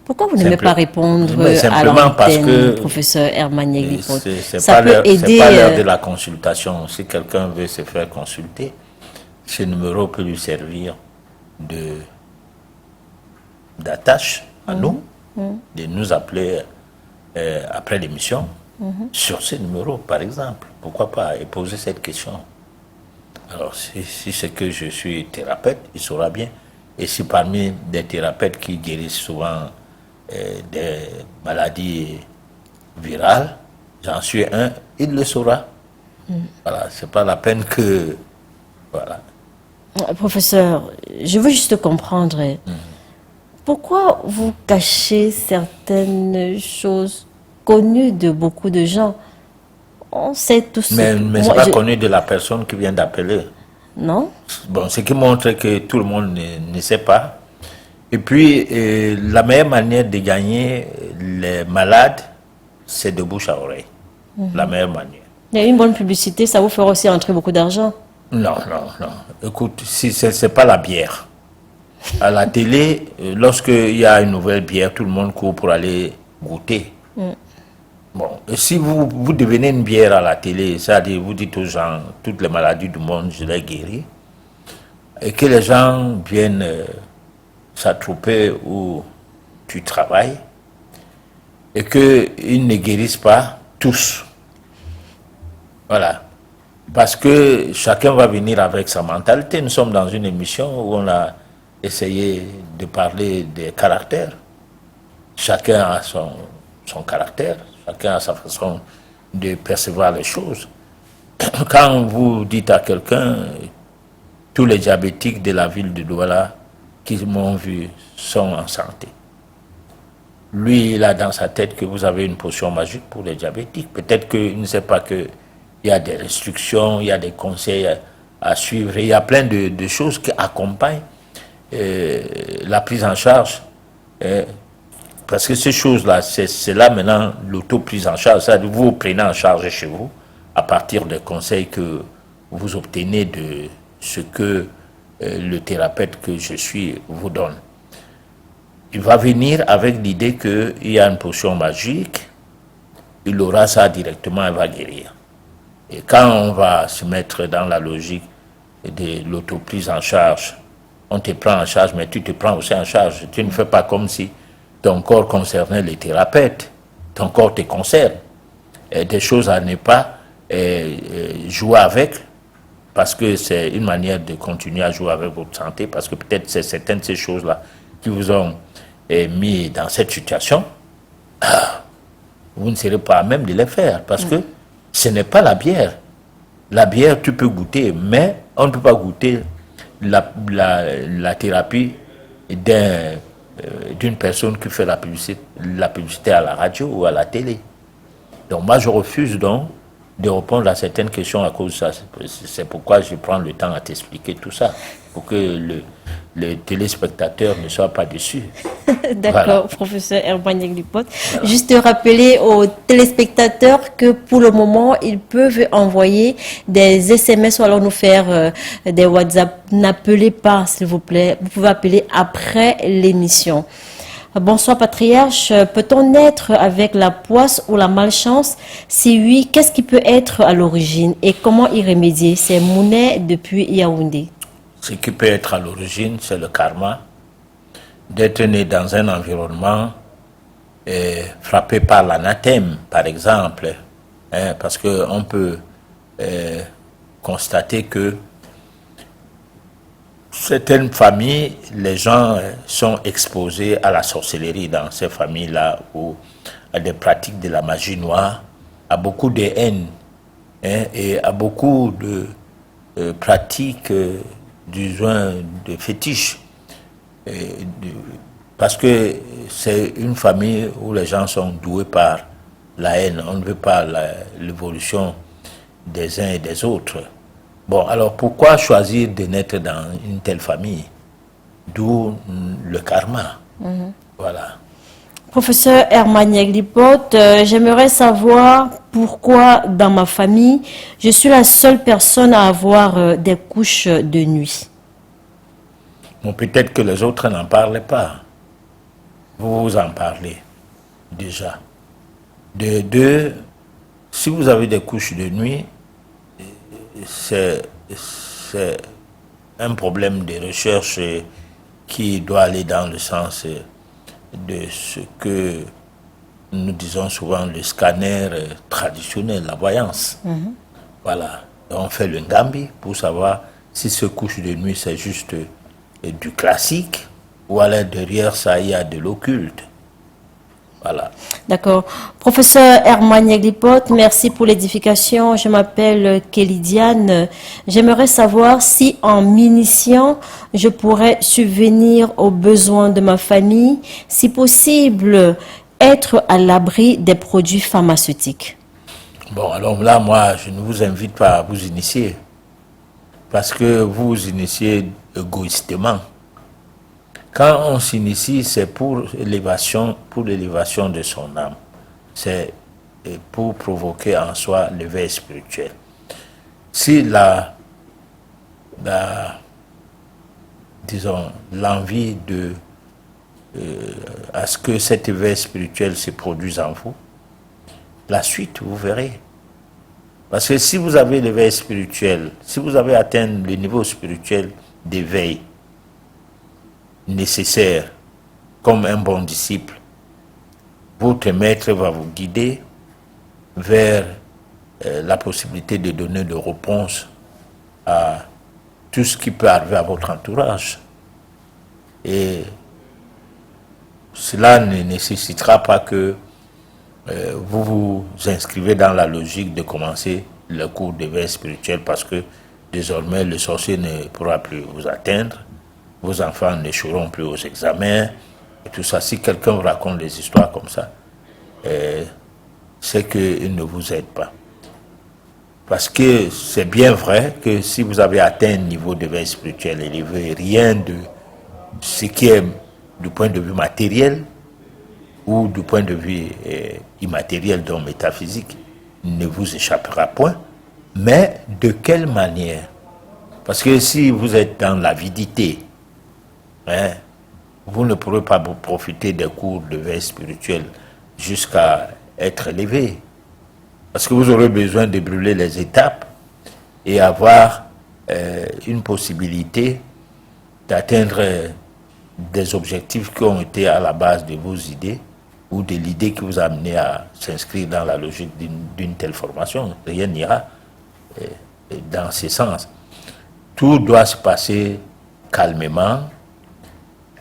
Pourquoi vous n'aimez pas répondre à l'antenne, professeur Hermaniak Liporte? Ça peut aider. C'est pas l'heure de la consultation. Si quelqu'un veut se faire consulter, ce numéro peut lui servir d'attache à nous, de nous appeler après l'émission. Sur ce numéro, par exemple, pourquoi pas, et poser cette question. Alors, si c'est que je suis thérapeute, il saura bien. Et si parmi des thérapeutes qui guérissent souvent des maladies virales, j'en suis un, il le saura. Voilà, c'est pas la peine que... Voilà. Professeur, je veux juste comprendre. Pourquoi vous cachez certaines choses connu de beaucoup de gens? On sait tous. Mais ce n'est pas connu de la personne qui vient d'appeler. Non? Bon, ce qui montre que tout le monde ne sait pas. Et puis, la meilleure manière de gagner les malades, c'est de bouche à oreille. La meilleure manière. Il y a une bonne publicité, ça vous fera aussi entrer beaucoup d'argent. Non. Écoute, si ce n'est pas la bière. À la télé, lorsqu'il y a une nouvelle bière, tout le monde court pour aller goûter. Bon, et si vous devenez une bière à la télé, c'est-à-dire vous dites aux gens toutes les maladies du monde, je les guéris, et que les gens viennent s'attrouper où tu travailles, et qu'ils ne guérissent pas tous. Voilà. Parce que chacun va venir avec sa mentalité. Nous sommes dans une émission où on a essayé de parler des caractères. Chacun a son caractère. Chacun a sa façon de percevoir les choses. Quand vous dites à quelqu'un, tous les diabétiques de la ville de Douala qui m'ont vu sont en santé. Lui, il a dans sa tête que vous avez une potion magique pour les diabétiques. Peut-être qu'il ne sait pas qu'il y a des restrictions, il y a des conseils à suivre. Il y a plein de choses qui accompagnent la prise en charge. Parce que ces choses-là, c'est là maintenant l'auto-prise en charge. C'est-à-dire vous vous prenez en charge chez vous à partir des conseils que vous obtenez de ce que le thérapeute que je suis vous donne. Il va venir avec l'idée qu'il y a une potion magique, il aura ça directement, il va guérir. Et quand on va se mettre dans la logique de l'autoprise en charge, on te prend en charge, mais tu te prends aussi en charge. Tu ne fais pas comme si ton corps concernait les thérapeutes, ton corps te concerne. Et des choses à ne pas jouer avec, parce que c'est une manière de continuer à jouer avec votre santé, parce que peut-être c'est certaines de ces choses-là qui vous ont mis dans cette situation, vous ne serez pas à même de les faire, parce que ce n'est pas la bière. La bière, tu peux goûter, mais on ne peut pas goûter la thérapie d'une personne qui fait la publicité à la radio ou à la télé. Donc moi, je refuse donc de répondre à certaines questions à cause de ça. C'est pourquoi je prends le temps à t'expliquer tout ça, pour que le téléspectateur ne soit pas déçu. D'accord, Voilà. professeur Herman Yeglipot. Voilà. Juste rappeler aux téléspectateurs que pour le moment, ils peuvent envoyer des SMS ou alors nous faire des WhatsApp. N'appelez pas, s'il vous plaît. Vous pouvez appeler après l'émission. Bonsoir patriarche, peut-on naître avec la poisse ou la malchance? Si oui, qu'est-ce qui peut être à l'origine et comment y remédier? C'est Mounet depuis Yaoundé. Ce qui peut être à l'origine, c'est le karma, d'être né dans un environnement frappé par l'anathème, par exemple, parce qu'on peut constater que certaines familles, les gens sont exposés à la sorcellerie dans ces familles-là, ou à des pratiques de la magie noire, à beaucoup de haine, et à beaucoup de pratiques, disons, de fétiches. Parce que c'est une famille où les gens sont doués par la haine. On ne veut pas l'évolution des uns et des autres. Bon, alors pourquoi choisir de naître dans une telle famille? D'où le karma. Voilà. Professeur Herman Yeglipot, j'aimerais savoir pourquoi dans ma famille, je suis la seule personne à avoir des couches de nuit. Bon, peut-être que les autres n'en parlaient pas. Vous en parlez déjà. De deux, si vous avez des couches de nuit, c'est un problème de recherche qui doit aller dans le sens de ce que nous disons souvent le scanner traditionnel, la voyance. Voilà. On fait le Ngambi pour savoir si ce couche de nuit c'est juste du classique ou alors derrière ça il y a de l'occulte. Voilà. D'accord. Professeur Herman Yeglipot, merci pour l'édification. Je m'appelle Kélidiane. J'aimerais savoir si en m'initiant, je pourrais subvenir aux besoins de ma famille, si possible, être à l'abri des produits pharmaceutiques. Bon, alors là, moi, je ne vous invite pas à vous initier, parce que vous vous initiez égoïstement. Quand on s'initie, c'est pour l'élévation de son âme. C'est pour provoquer en soi l'éveil spirituel. Si disons, l'envie à ce que cet éveil spirituel se produise en vous, la suite, vous verrez. Parce que si vous avez l'éveil spirituel, si vous avez atteint le niveau spirituel d'éveil nécessaire comme un bon disciple, votre maître va vous guider vers la possibilité de donner des réponses à tout ce qui peut arriver à votre entourage. Et cela ne nécessitera pas que vous vous inscrivez dans la logique de commencer le cours d'éveil spirituel parce que désormais le sorcier ne pourra plus vous atteindre, vos enfants n'échoueront plus aux examens, et tout ça. Si quelqu'un vous raconte des histoires comme ça, c'est qu'il ne vous aide pas. Parce que c'est bien vrai que si vous avez atteint un niveau d'éveil spirituel élevé, rien de ce qui est du point de vue matériel ou du point de vue immatériel, donc métaphysique, ne vous échappera point. Mais de quelle manière? Parce que si vous êtes dans l'avidité, vous ne pourrez pas vous profiter des cours d'éveil spirituel jusqu'à être élevé. Parce que vous aurez besoin de brûler les étapes et avoir une possibilité d'atteindre des objectifs qui ont été à la base de vos idées ou de l'idée qui vous a amené à s'inscrire dans la logique d'une telle formation. Rien n'ira dans ce sens. Tout doit se passer calmement,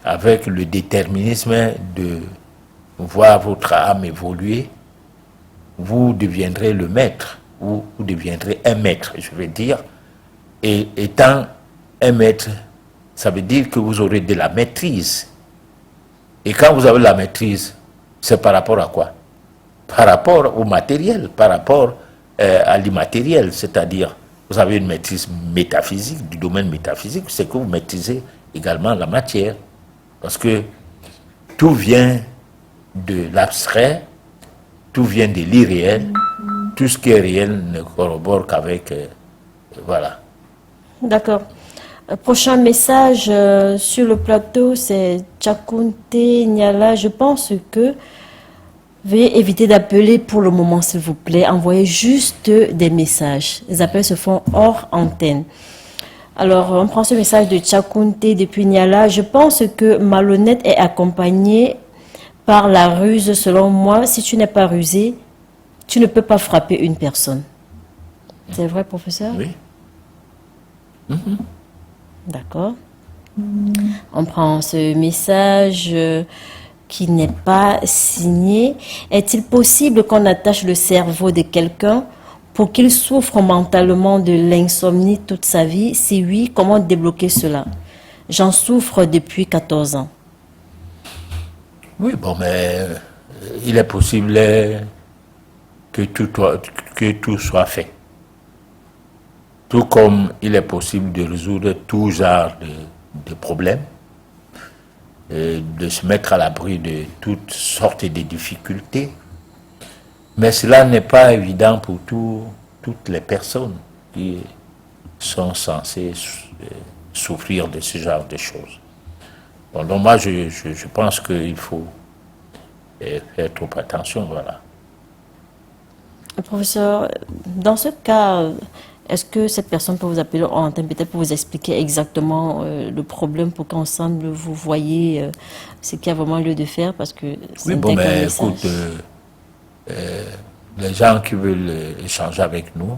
avec le déterminisme de voir votre âme évoluer. Vous deviendrez le maître, ou vous deviendrez un maître, je veux dire. Et étant un maître, ça veut dire que vous aurez de la maîtrise. Et quand vous avez la maîtrise, c'est par rapport à quoi? Par rapport au matériel, par rapport à l'immatériel, c'est-à-dire vous avez une maîtrise métaphysique, du domaine métaphysique, c'est que vous maîtrisez également la matière. Parce que tout vient de l'abstrait, tout vient de l'irréel, tout ce qui est réel ne corrobore qu'avec... voilà. D'accord. Prochain message sur le plateau, c'est Tchakounte Niala. Je pense que veuillez éviter d'appeler pour le moment, s'il vous plaît. Envoyez juste des messages. Les appels se font hors antenne. Alors, on prend ce message de Tchakounte depuis Niala. Je pense que malhonnête est accompagné par la ruse. Selon moi, si tu n'es pas rusé, tu ne peux pas frapper une personne. C'est vrai, professeur? Oui. D'accord. On prend ce message qui n'est pas signé. Est-il possible qu'on attache le cerveau de quelqu'un pour qu'il souffre mentalement de l'insomnie toute sa vie? Si oui, comment débloquer cela? J'en souffre depuis 14 ans. Oui, bon, mais il est possible que tout soit fait. Tout comme il est possible de résoudre tout genre de problèmes, de se mettre à l'abri de toutes sortes de difficultés. Mais cela n'est pas évident pour toutes les personnes qui sont censées souffrir de ce genre de choses. Bon, donc moi, je pense qu'il faut faire trop attention, voilà. Professeur, dans ce cas, est-ce que cette personne peut vous appeler en antenne peut-être pour vous expliquer exactement le problème pour qu'ensemble vous voyez ce qu'il y a vraiment lieu de faire? Parce que oui, bon, mais écoute, les gens qui veulent échanger avec nous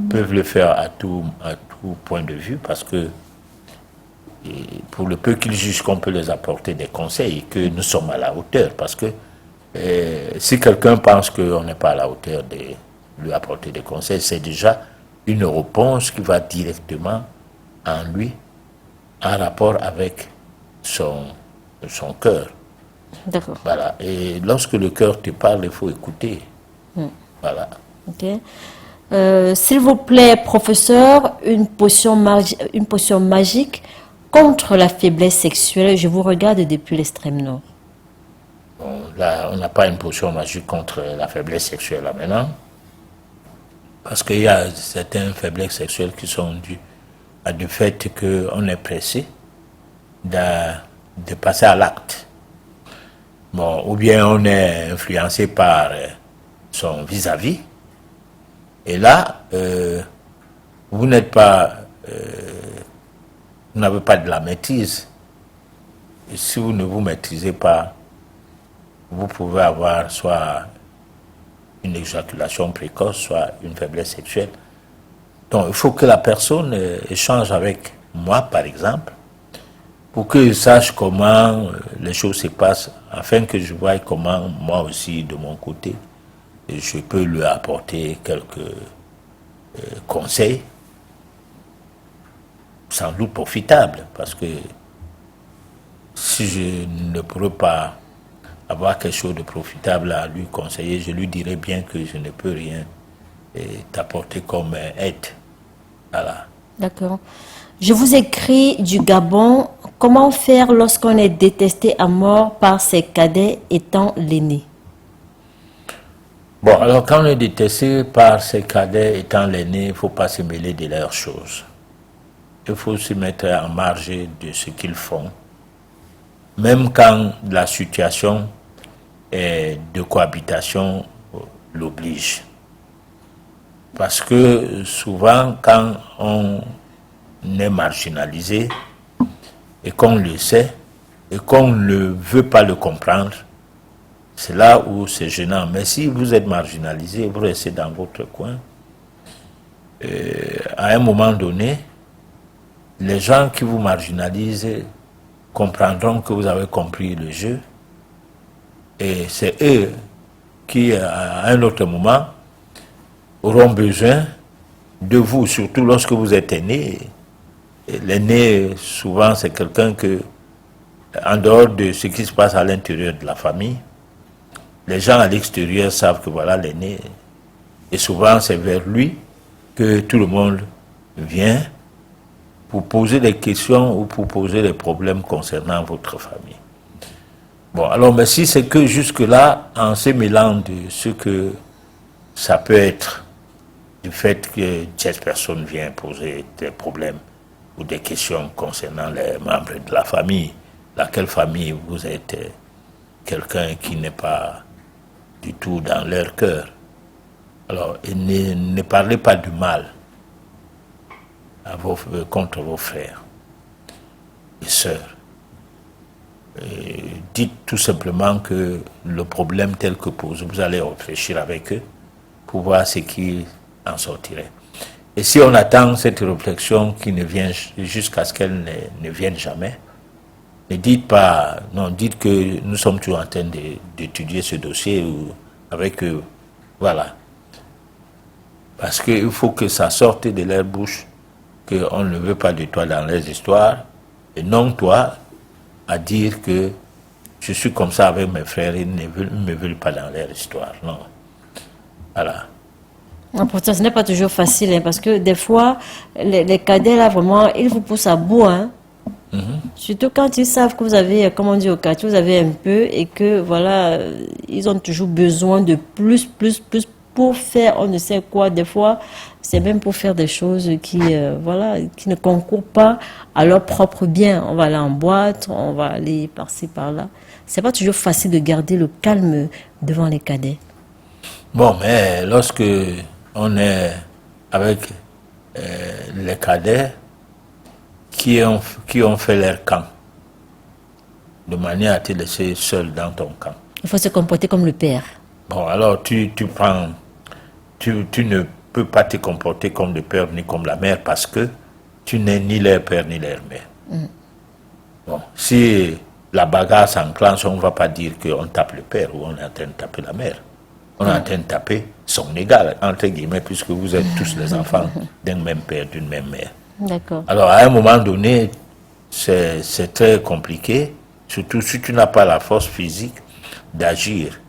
peuvent le faire à tout point de vue, parce que pour le peu qu'ils jugent qu'on peut les apporter des conseils et que nous sommes à la hauteur, parce que si quelqu'un pense qu'on n'est pas à la hauteur de lui apporter des conseils, c'est déjà une réponse qui va directement en lui, en rapport avec son cœur. D'accord. Voilà. Et lorsque le cœur te parle, il faut écouter. Voilà. Ok. S'il vous plaît, professeur, une potion magique contre la faiblesse sexuelle. Je vous regarde depuis l'extrême nord. Bon, là, on n'a pas une potion magique contre la faiblesse sexuelle là maintenant. Parce qu'il y a certaines faiblesses sexuelles qui sont dues à du fait qu'on est pressé de passer à l'acte. Bon, ou bien on est influencé par son vis-à-vis. Et là, vous n'êtes pas, vous n'avez pas de la maîtrise. Et si vous ne vous maîtrisez pas, vous pouvez avoir soit une éjaculation précoce, soit une faiblesse sexuelle. Donc, il faut que la personne échange avec moi, par exemple, pour que je sache comment les choses se passent, afin que je voie comment moi aussi, de mon côté, je peux lui apporter quelques conseils, sans doute profitables, parce que si je ne pourrais pas avoir quelque chose de profitable à lui conseiller, je lui dirais bien que je ne peux rien t'apporter comme aide. Voilà. D'accord. Je vous écris du Gabon. Comment faire lorsqu'on est détesté à mort par ses cadets étant l'aîné? Bon, alors quand on est détesté par ses cadets étant l'aîné, il ne faut pas se mêler de leurs choses. Il faut se mettre en marge de ce qu'ils font. Même quand la situation de cohabitation l'oblige. Parce que souvent, quand on est marginalisé et qu'on le sait et qu'on ne veut pas le comprendre, c'est là où c'est gênant. Mais si vous êtes marginalisé, vous restez dans votre coin, à un moment donné, les gens qui vous marginalisent comprendront que vous avez compris le jeu et c'est eux qui, à un autre moment, auront besoin de vous, surtout lorsque vous êtes aîné. L'aîné, souvent, c'est quelqu'un que, en dehors de ce qui se passe à l'intérieur de la famille, les gens à l'extérieur savent que voilà l'aîné. Et souvent, c'est vers lui que tout le monde vient pour poser des questions ou pour poser des problèmes concernant votre famille. Bon, alors, mais si c'est que jusque-là, en se mêlant de ce que ça peut être, du fait que cette personne vient poser des problèmes ou des questions concernant les membres de la famille, laquelle famille vous êtes quelqu'un qui n'est pas du tout dans leur cœur. Alors, ne parlez pas du mal contre vos frères et sœurs. Dites tout simplement que le problème tel que pose, vous allez réfléchir avec eux pour voir ce qui en sortirait. Et si on attend cette réflexion qui ne vient jusqu'à ce qu'elle ne vienne jamais, ne dites pas, non, dites que nous sommes toujours en train d'étudier ce dossier avec eux. Voilà. Parce qu'il faut que ça sorte de leur bouche, qu'on ne veut pas de toi dans les histoires, et non toi à dire que je suis comme ça avec mes frères, ils ne me veulent pas dans leur histoire. Non. Voilà. Pourtant, ce n'est pas toujours facile, hein, parce que des fois, les cadets, là, vraiment, ils vous poussent à bout. Hein. Surtout quand ils savent que vous avez, comme on dit au quartier, vous avez un peu et que, voilà, ils ont toujours besoin de plus pour faire on ne sait quoi. Des fois, c'est même pour faire des choses qui, voilà, qui ne concourent pas à leur propre bien. On va aller en boîte, on va aller par-ci, par-là. C'est pas toujours facile de garder le calme devant les cadets. Bon, mais lorsque on est avec les cadets qui ont fait leur camp, de manière à te laisser seul dans ton camp. Il faut se comporter comme le père. Bon, alors tu ne peux pas te comporter comme le père ni comme la mère parce que tu n'es ni leur père ni leur mère. Bon, si la bagarre s'enclenche, on ne va pas dire qu'on tape le père ou on est en train de taper la mère. On est en train de taper son égal, entre guillemets, puisque vous êtes tous les enfants d'un même père, d'une même mère. D'accord. Alors, à un moment donné, c'est très compliqué, surtout si tu n'as pas la force physique d'agir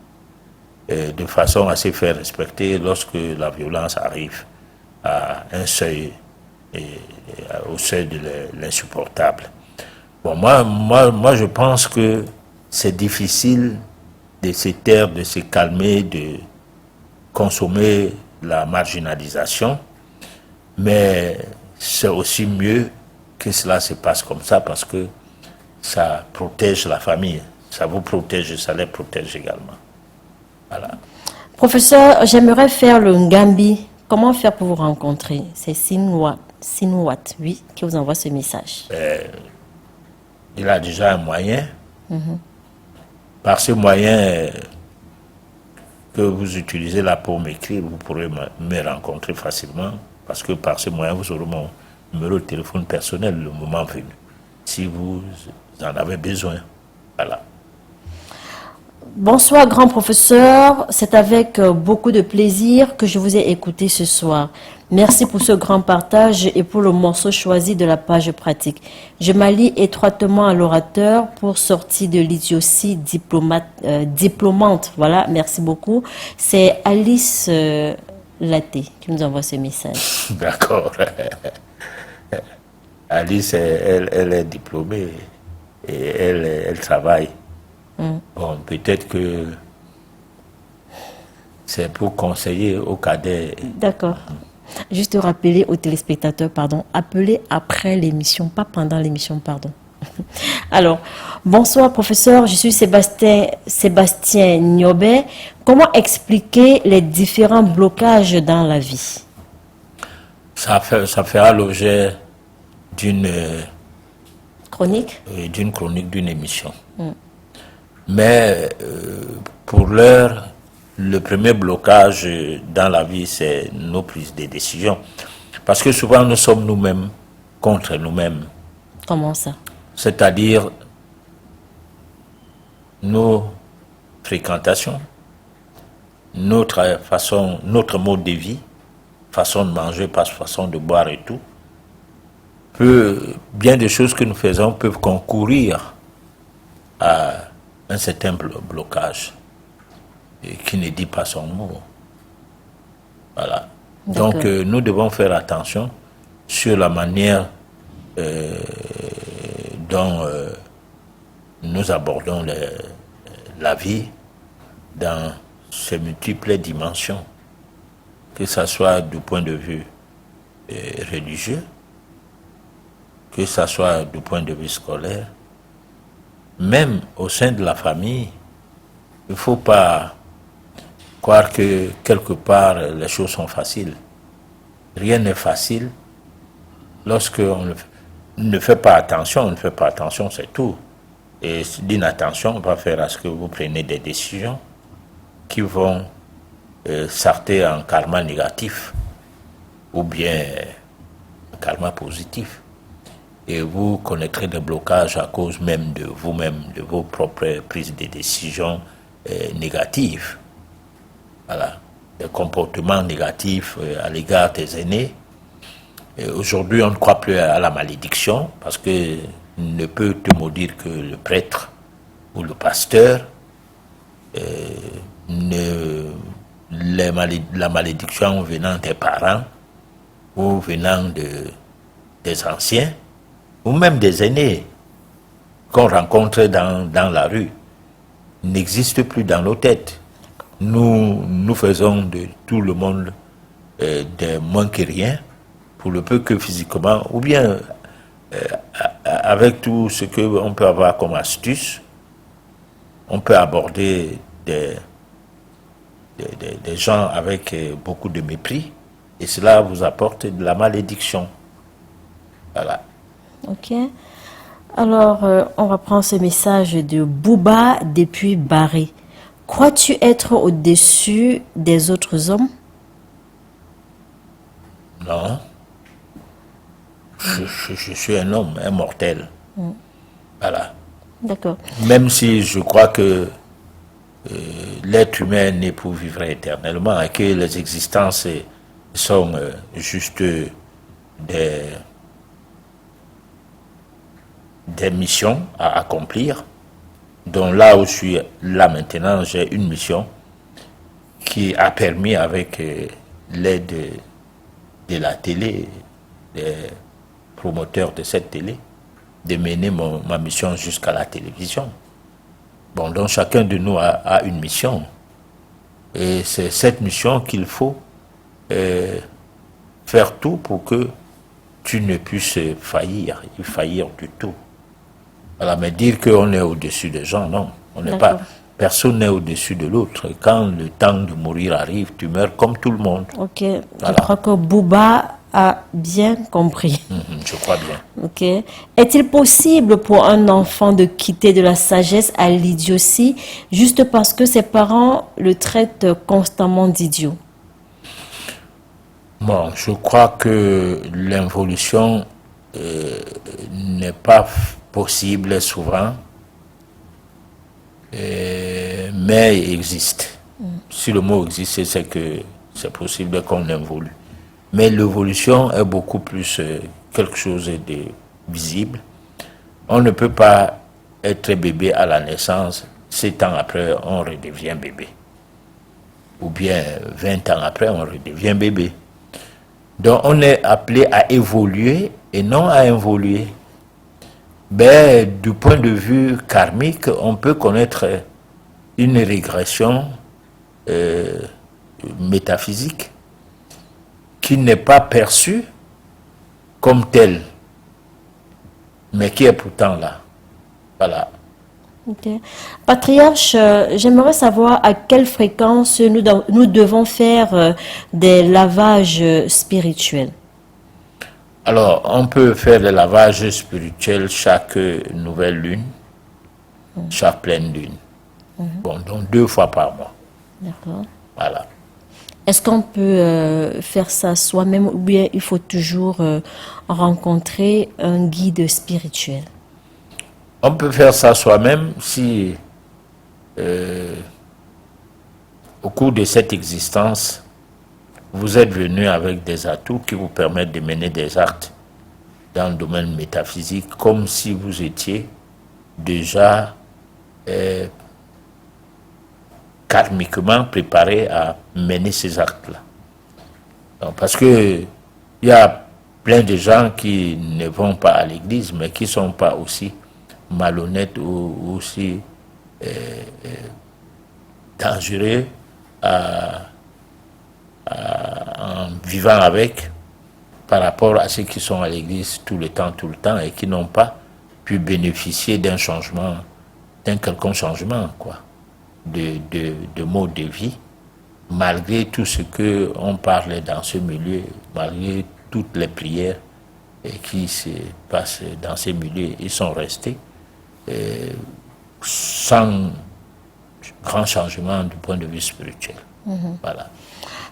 de façon à se faire respecter lorsque la violence arrive à un seuil, au seuil de l'insupportable. Bon, moi, je pense que c'est difficile de se taire, de se calmer, de consommer la marginalisation, mais c'est aussi mieux que cela se passe comme ça parce que ça protège la famille, ça vous protège, ça les protège également. Voilà. Professeur, j'aimerais faire le Ngambi. Comment faire pour vous rencontrer? C'est Sinwat, oui, qui vous envoie ce message. Il a déjà un moyen. Par ce moyen que vous utilisez là pour m'écrire, vous pourrez me rencontrer facilement parce que par ce moyen, vous aurez mon numéro de téléphone personnel le moment venu. si vous en avez besoin. Voilà. Bonsoir, grand professeur. C'est avec beaucoup de plaisir que je vous ai écouté ce soir. Merci pour ce grand partage et pour le morceau choisi de la page pratique. Je m'allie étroitement à l'orateur pour sortir de l'idiotie diplômante. Voilà, merci beaucoup. C'est Alice Laté qui nous envoie ce message. D'accord. Alice, elle est diplômée et elle travaille. Bon, peut-être que c'est pour conseiller aux cadets. D'accord. Juste rappeler aux téléspectateurs, pardon, appelez après l'émission, pas pendant l'émission, pardon. Alors, bonsoir professeur, je suis Sébastien Niobé. Comment expliquer les différents blocages dans la vie? Ça fera l'objet d'une chronique, d'une émission. Mais pour l'heure, le premier blocage dans la vie, c'est nos prises de décision. Parce que souvent, nous sommes nous-mêmes contre nous-mêmes. Comment ça? C'est-à-dire nos fréquentations, notre mode de vie, façon de manger, façon de boire et tout. Bien des choses que nous faisons peuvent concourir à un certain blocage qui ne dit pas son mot. Voilà. Donc nous devons faire attention sur la manière dont nous abordons la vie dans ses multiples dimensions, que ce soit du point de vue religieux, que ce soit du point de vue scolaire, même au sein de la famille. Il ne faut pas croire que quelque part les choses sont faciles. Rien n'est facile. Lorsqu'on ne fait pas attention, on ne fait pas attention, c'est tout. Et l'inattention va faire à ce que vous preniez des décisions qui vont s'arrêter en karma négatif ou bien un karma positif. Et vous connaîtrez des blocages à cause même de vous-même, de vos propres prises de décisions négatives. Voilà. Des comportements négatifs à l'égard des aînés. Aujourd'hui, on ne croit plus à la malédiction parce que ne peut te maudire que le prêtre ou le pasteur. La malédiction venant des parents ou venant des anciens ou même des aînés qu'on rencontre dans la rue n'existe plus dans nos têtes. Nous faisons de tout le monde des moins que rien, pour le peu que physiquement, ou bien avec tout ce qu'on peut avoir comme astuce, on peut aborder des gens avec beaucoup de mépris, et cela vous apporte de la malédiction. Voilà. Ok. Alors, on va prendre ce message de Bouba depuis Barré. Crois-tu être au-dessus des autres hommes? Non. Je suis un homme, un mortel. Voilà. D'accord. Même si je crois que l'être humain n'est pour vivre éternellement et que les existences sont juste des missions à accomplir, dont là où je suis là maintenant, j'ai une mission qui a permis avec l'aide de la télé, des promoteurs de cette télé, de mener ma mission jusqu'à la télévision. Bon, donc chacun de nous a une mission. Et c'est cette mission qu'il faut faire tout pour que tu ne puisses faillir du tout. Voilà, mais dire qu'on est au-dessus des gens, non. On n'est pas. Personne n'est au-dessus de l'autre. Quand le temps de mourir arrive, tu meurs comme tout le monde. Ok. Voilà. Je crois que Bouba a bien compris. Je crois bien. Ok. Est-il possible pour un enfant de quitter de la sagesse à l'idiotie juste parce que ses parents le traitent constamment d'idiot? Bon, je crois que l'évolution n'est pas possible souvent, mais existe. Si le mot existe, c'est que c'est possible qu'on évolue. Mais l'évolution est beaucoup plus quelque chose de visible. On ne peut pas être bébé à la naissance, 7 ans après, on redevient bébé. Ou bien 20 ans après, on redevient bébé. Donc on est appelé à évoluer et non à involuer. Ben, du point de vue karmique, on peut connaître une régression métaphysique qui n'est pas perçue comme telle, mais qui est pourtant là. Voilà. Ok. Patriarche, j'aimerais savoir à quelle fréquence nous devons faire des lavages spirituels. Alors, on peut faire le lavage spirituel chaque nouvelle lune, chaque pleine lune. Bon, donc 2 fois par mois. D'accord. Voilà. Est-ce qu'on peut faire ça soi-même ou bien il faut toujours rencontrer un guide spirituel? On peut faire ça soi-même si, au cours de cette existence, vous êtes venu avec des atouts qui vous permettent de mener des actes dans le domaine métaphysique, comme si vous étiez déjà karmiquement préparé à mener ces actes-là. Donc, parce que il y a plein de gens qui ne vont pas à l'église, mais qui ne sont pas aussi malhonnêtes ou aussi dangereux en vivant avec par rapport à ceux qui sont à l'église tout le temps et qui n'ont pas pu bénéficier d'un changement, d'un quelconque changement, quoi, de mode de vie, malgré tout ce qu'on parlait dans ce milieu, malgré toutes les prières qui se passent dans ces milieux, ils sont restés sans grand changement du point de vue spirituel. Voilà.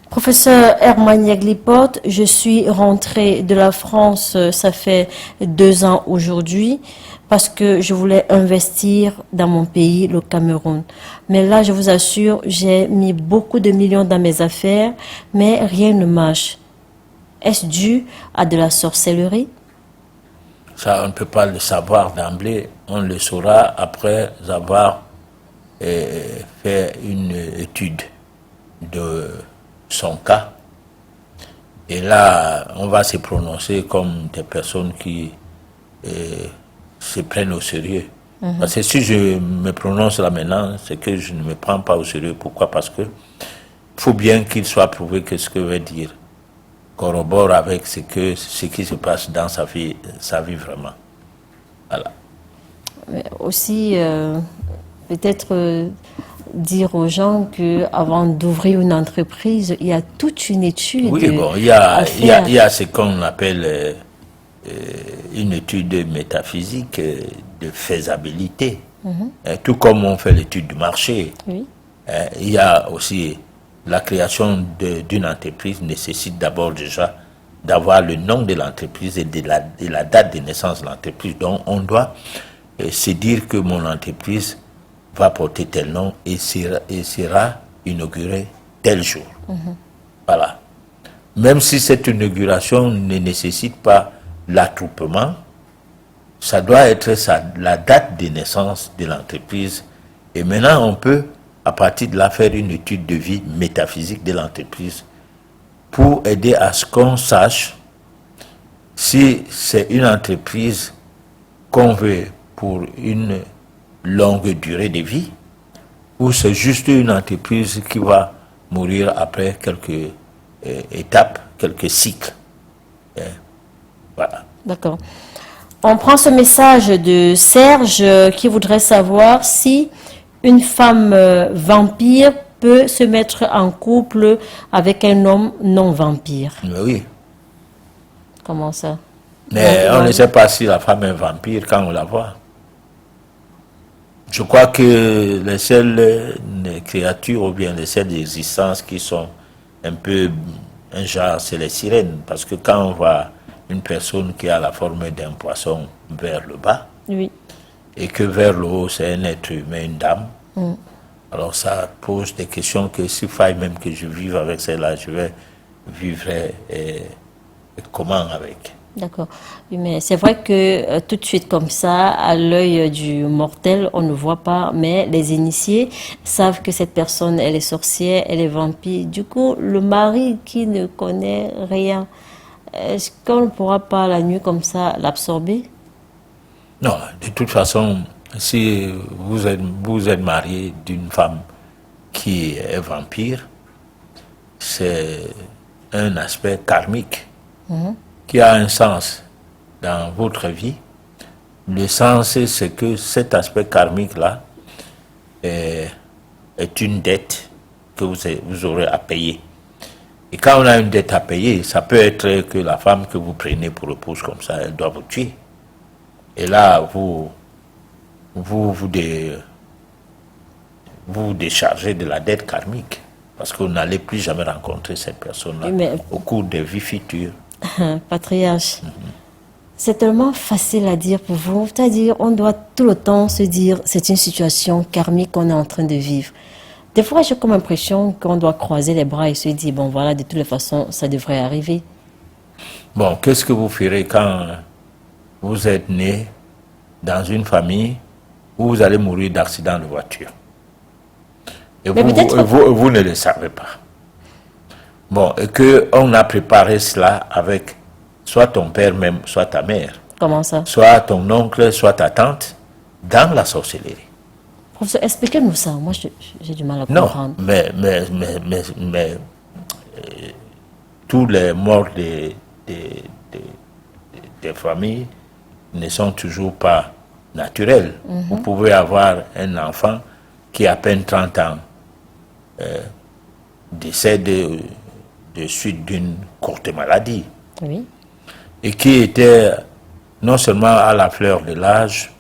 Professeur Herman Yaglipot, je suis rentrée de la France, ça fait 2 ans aujourd'hui, parce que je voulais investir dans mon pays, le Cameroun. Mais là, je vous assure, j'ai mis beaucoup de millions dans mes affaires, mais rien ne marche. Est-ce dû à de la sorcellerie? Ça, on ne peut pas le savoir d'emblée. On le saura après avoir fait une étude de son cas. Et là, on va se prononcer comme des personnes qui se prennent au sérieux. Parce que si je me prononce là maintenant, c'est que je ne me prends pas au sérieux. Pourquoi? Parce que il faut bien qu'il soit prouvé que ce que je vais dire corrobore avec ce qui se passe dans sa vie vraiment. Voilà. Mais aussi, peut-être dire aux gens qu'avant d'ouvrir une entreprise, il y a toute une étude. Oui, bon, il y a ce qu'on appelle une étude métaphysique de faisabilité. Tout comme on fait l'étude du marché. Oui. Il y a aussi la création d'une entreprise nécessite d'abord déjà d'avoir le nom de l'entreprise et de la date de naissance de l'entreprise. Donc on doit se dire que mon entreprise va porter tel nom et sera inaugurée tel jour. Voilà. Même si cette inauguration ne nécessite pas l'attroupement, ça doit être la date de naissance de l'entreprise. Et maintenant, on peut, à partir de là, faire une étude de vie métaphysique de l'entreprise pour aider à ce qu'on sache si c'est une entreprise qu'on veut pour une longue durée de vie ou c'est juste une entreprise qui va mourir après quelques étapes, quelques cycles. Voilà. D'accord. On prend ce message de Serge qui voudrait savoir si une femme vampire peut se mettre en couple avec un homme non vampire. Mais oui. Comment ça? Mais on ne sait pas si la femme est vampire quand on la voit. Je crois que les seules créatures ou bien les seules existences qui sont un peu un genre, c'est les sirènes. Parce que quand on voit une personne qui a la forme d'un poisson vers le bas, Oui. et que vers le haut, c'est un être humain, une dame. Alors ça pose des questions que s'il faille même que je vive avec celle-là, je vais vivre comment avec. D'accord. Oui, mais c'est vrai que tout de suite comme ça, à l'œil du mortel, on ne voit pas, mais les initiés savent que cette personne, elle est sorcière, elle est vampire. Du coup, le mari qui ne connaît rien, est-ce qu'on ne pourra pas la nuit comme ça l'absorber? Non, de toute façon, si vous êtes marié d'une femme qui est vampire, c'est un aspect karmique qui a un sens dans votre vie. Le sens, c'est que cet aspect karmique-là est une dette que vous aurez à payer. Et quand on a une dette à payer, ça peut être que la femme que vous prenez pour épouse comme ça, elle doit vous tuer. Et là, vous déchargez de la dette karmique. Parce que vous n'allez plus jamais rencontrer cette personne-là au cours des vies futures. Patriarche, c'est tellement facile à dire pour vous. C'est-à-dire, on doit tout le temps se dire, c'est une situation karmique qu'on est en train de vivre. Des fois, j'ai comme impression qu'on doit croiser les bras et se dire, bon voilà, de toutes les façons, ça devrait arriver. Bon, qu'est-ce que vous ferez quand vous êtes né dans une famille où vous allez mourir d'accident de voiture? Et vous ne le savez pas. Bon, et qu'on a préparé cela avec soit ton père même, soit ta mère. Comment ça? Soit ton oncle, soit ta tante, dans la sorcellerie. Professeur, expliquez-nous ça. Moi, j'ai du mal à comprendre. Non, mais tous les morts des familles ne sont toujours pas naturels. Vous pouvez avoir un enfant qui a à peine 30 ans décède de suite d'une courte maladie. Oui. Et qui était non seulement à la fleur de l'âge,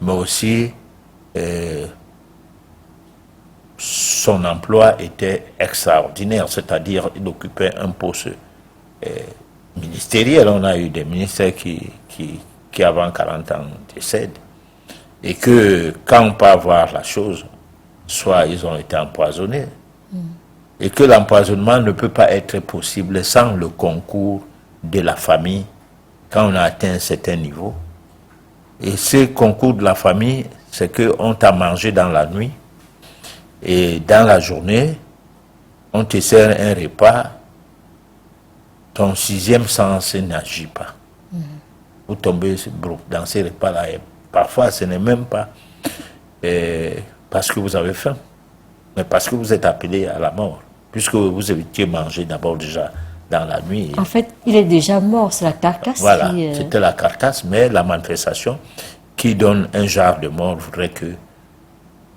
mais aussi son emploi était extraordinaire, c'est-à-dire il occupait un poste ministériel. On a eu des ministères qui avant 40 ans décèdent. Et que quand on peut avoir la chose, soit ils ont été empoisonnés, et que l'empoisonnement ne peut pas être possible sans le concours de la famille quand on a atteint un certain niveau. Et ce concours de la famille, c'est qu'on t'a mangé dans la nuit, et dans la journée, on te sert un repas, ton sixième sens n'agit pas. Vous tombez dans ces repas-là, et parfois ce n'est même pas parce que vous avez faim, mais parce que vous êtes appelé à la mort, puisque vous étiez mangé d'abord déjà dans la nuit. En fait, il est déjà mort, c'est la carcasse. Voilà, c'était la carcasse, mais la manifestation qui donne un genre de mort voudrait que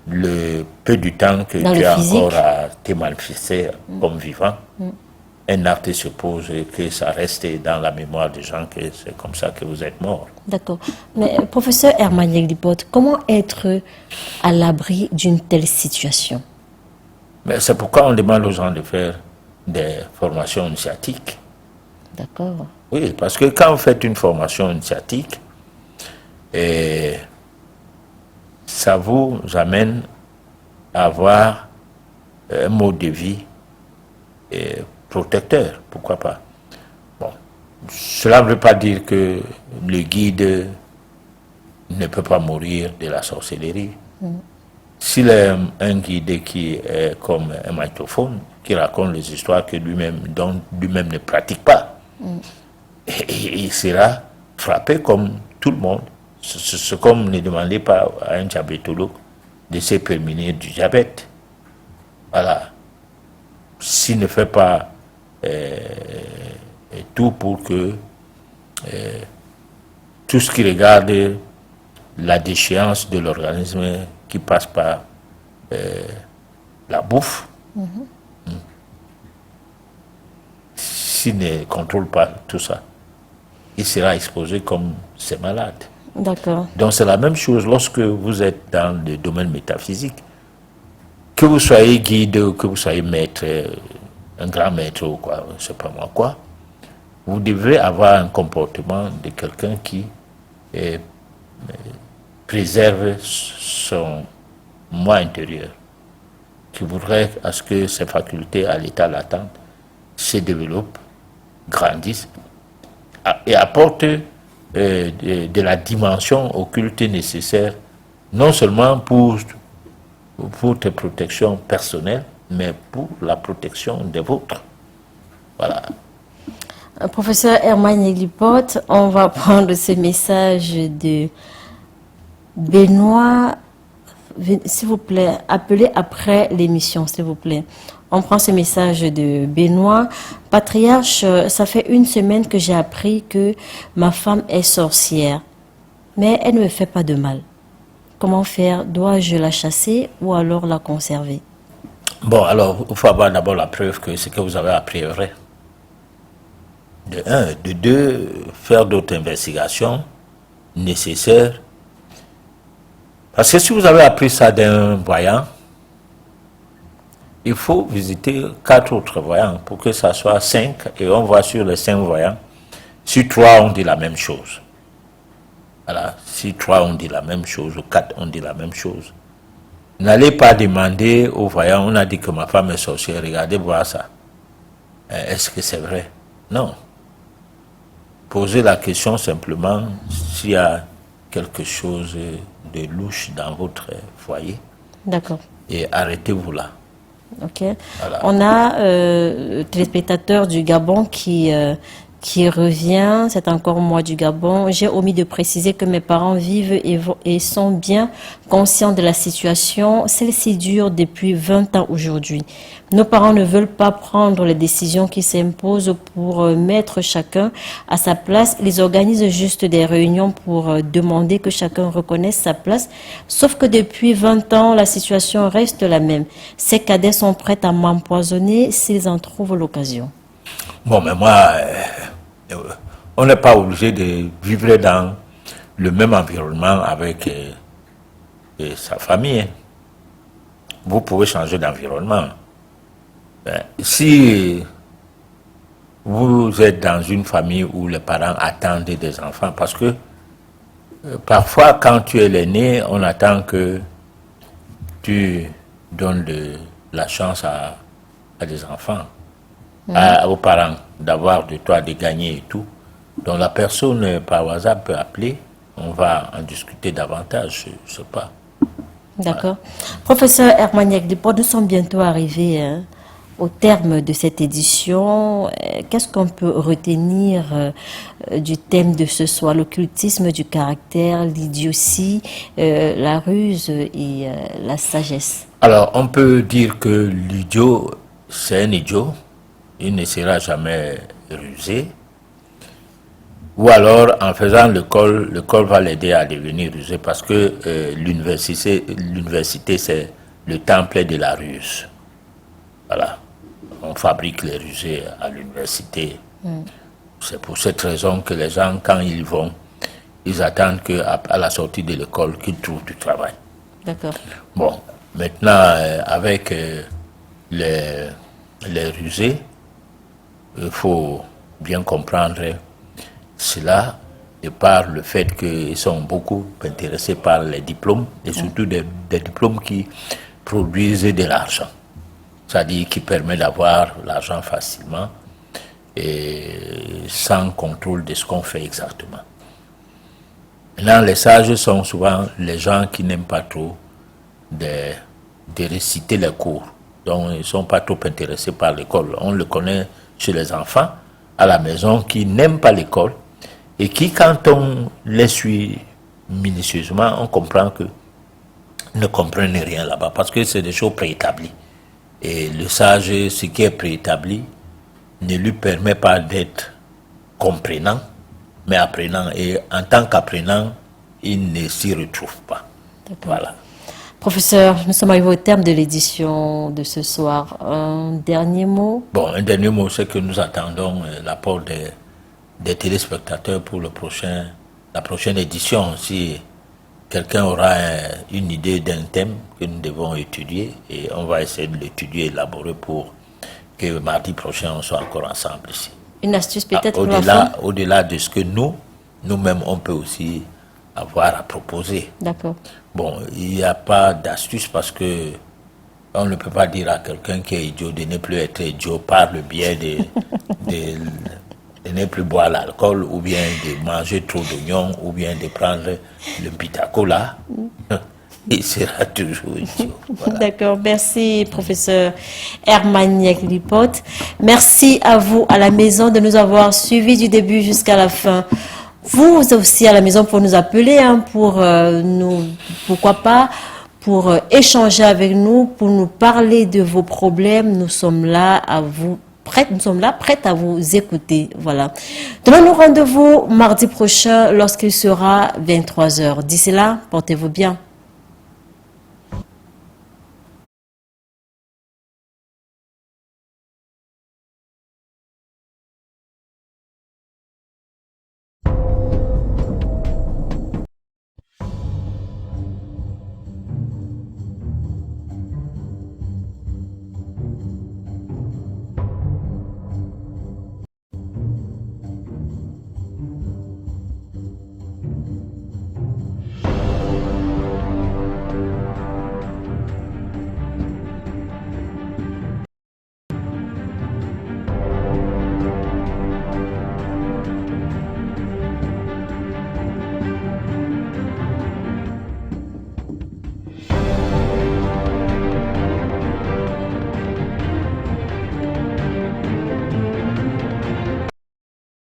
le peu du temps que tu as encore à te manifester comme vivant, un acte se pose et que ça reste dans la mémoire des gens que c'est comme ça que vous êtes mort. D'accord. Mais professeur Herman Yeglipot, comment être à l'abri d'une telle situation? Mais c'est pourquoi on demande aux gens de faire des formations initiatiques. D'accord. Oui, parce que quand vous faites une formation initiatique, ça vous amène à avoir un mode de vie protecteur, pourquoi pas. Bon, cela ne veut pas dire que le guide ne peut pas mourir de la sorcellerie. S'il est un guide qui est comme un magnétophone, qui raconte les histoires dont lui-même ne pratique pas, et il sera frappé comme tout le monde. C'est comme ne demandez pas à un diabétologue de se prémunir du diabète. Voilà. S'il ne fait pas tout pour que tout ce qui regarde la déchéance de l'organisme qui passe par la bouffe, s'il ne contrôle pas tout ça, il sera exposé comme ces malades. D'accord. Donc c'est la même chose lorsque vous êtes dans le domaine métaphysique. Que vous soyez guide, que vous soyez maître, un grand maître ou quoi, je ne sais pas moi quoi, vous devez avoir un comportement de quelqu'un qui préserve son moi intérieur, qui voudrait à ce que ses facultés à l'état latent se développent, grandissent et apportent de la dimension occulte nécessaire, non seulement pour tes protections personnelles, mais pour la protection des vôtres. Voilà. Professeur Herman Neglipote, on va prendre ce message de Benoît. S'il vous plaît, appelez après l'émission, s'il vous plaît. On prend ce message de Benoît. Patriarche, ça fait 1 semaine que j'ai appris que ma femme est sorcière, mais elle ne me fait pas de mal. Comment faire? Dois-je la chasser ou alors la conserver? Bon, alors, il faut avoir d'abord la preuve que ce que vous avez appris est vrai. De 1. De 2, faire d'autres investigations nécessaires. Parce que si vous avez appris ça d'un voyant, il faut visiter 4 autres voyants pour que ça soit 5, et on voit sur les 5 voyants, si 3 ont dit la même chose. Voilà, si 3 ont dit la même chose, ou 4 ont dit la même chose. N'allez pas demander aux voyants, on a dit que ma femme est sorcière, regardez voir ça. Est-ce que c'est vrai? Non. Posez la question simplement s'il y a quelque chose de louche dans votre foyer. D'accord. Et arrêtez-vous là. Ok. Voilà. On a le téléspectateur du Gabon qui revient. C'est encore moi du Gabon. J'ai omis de préciser que mes parents vivent et sont bien conscients de la situation. Celle-ci dure depuis 20 ans aujourd'hui. Nos parents ne veulent pas prendre les décisions qui s'imposent pour mettre chacun à sa place. Ils organisent juste des réunions pour demander que chacun reconnaisse sa place. Sauf que depuis 20 ans, la situation reste la même. Ces cadets sont prêts à m'empoisonner s'ils en trouvent l'occasion. Bon, mais moi, on n'est pas obligé de vivre dans le même environnement avec sa famille. Hein. Vous pouvez changer d'environnement. Si vous êtes dans une famille où les parents attendent des enfants, parce que parfois, quand tu es l'aîné, on attend que tu donnes de la chance à des enfants. Aux parents d'avoir de toi, de gagner et tout. Donc la personne par WhatsApp peut appeler, on va en discuter davantage, je ne sais pas. D'accord. Professeur Herman Neglipote, nous sommes bientôt arrivés au terme de cette édition. Qu'est-ce qu'on peut retenir du thème de ce soir? L'occultisme du caractère, l'idiotie, la ruse et la sagesse. Alors on peut dire que l'idiot, c'est un idiot. Il ne sera jamais rusé. Ou alors, en faisant l'école va l'aider à devenir rusé parce que l'université, c'est le temple de la ruse. Voilà. On fabrique les rusés à l'université. C'est pour cette raison que les gens, quand ils vont, ils attendent qu'à la sortie de l'école, qu'ils trouvent du travail. D'accord. Bon, maintenant, avec les rusés, il faut bien comprendre cela de par le fait qu'ils sont beaucoup intéressés par les diplômes et surtout des diplômes qui produisent de l'argent. C'est-à-dire qui permet d'avoir l'argent facilement et sans contrôle de ce qu'on fait exactement. Maintenant, les sages sont souvent les gens qui n'aiment pas trop de réciter les cours. Donc, ils ne sont pas trop intéressés par l'école. On le connaît chez les enfants à la maison qui n'aiment pas l'école et qui, quand on les suit minutieusement, on comprend que ne comprennent rien là-bas parce que c'est des choses préétablies. Et le sage, ce qui est préétabli, ne lui permet pas d'être comprenant, mais apprenant. Et en tant qu'apprenant, il ne s'y retrouve pas. Voilà. Professeur, nous sommes arrivés au terme de l'édition de ce soir. Un dernier mot? Bon, un dernier mot, c'est que nous attendons l'apport des téléspectateurs pour la prochaine édition. Si quelqu'un aura une idée d'un thème que nous devons étudier, et on va essayer de l'étudier, élaborer pour que mardi prochain, on soit encore ensemble ici. Une astuce peut-être pour l'enfant? Au-delà de ce que nous-mêmes, on peut aussi avoir à proposer. D'accord. Bon, il n'y a pas d'astuce parce que on ne peut pas dire à quelqu'un qui est idiot de ne plus être idiot par le biais de ne plus boire l'alcool ou bien de manger trop d'oignons ou bien de prendre le pitacola. Il sera toujours idiot. Voilà. D'accord, merci professeur Herman Lipote. Merci à vous à la maison de nous avoir suivis du début jusqu'à la fin. Vous aussi à la maison pour nous appeler, pour pourquoi pas, pour échanger avec nous, pour nous parler de vos problèmes. Nous sommes là prêts à vous écouter. Voilà. Donnons-nous rendez-vous mardi prochain lorsqu'il sera 23h. D'ici là, portez-vous bien.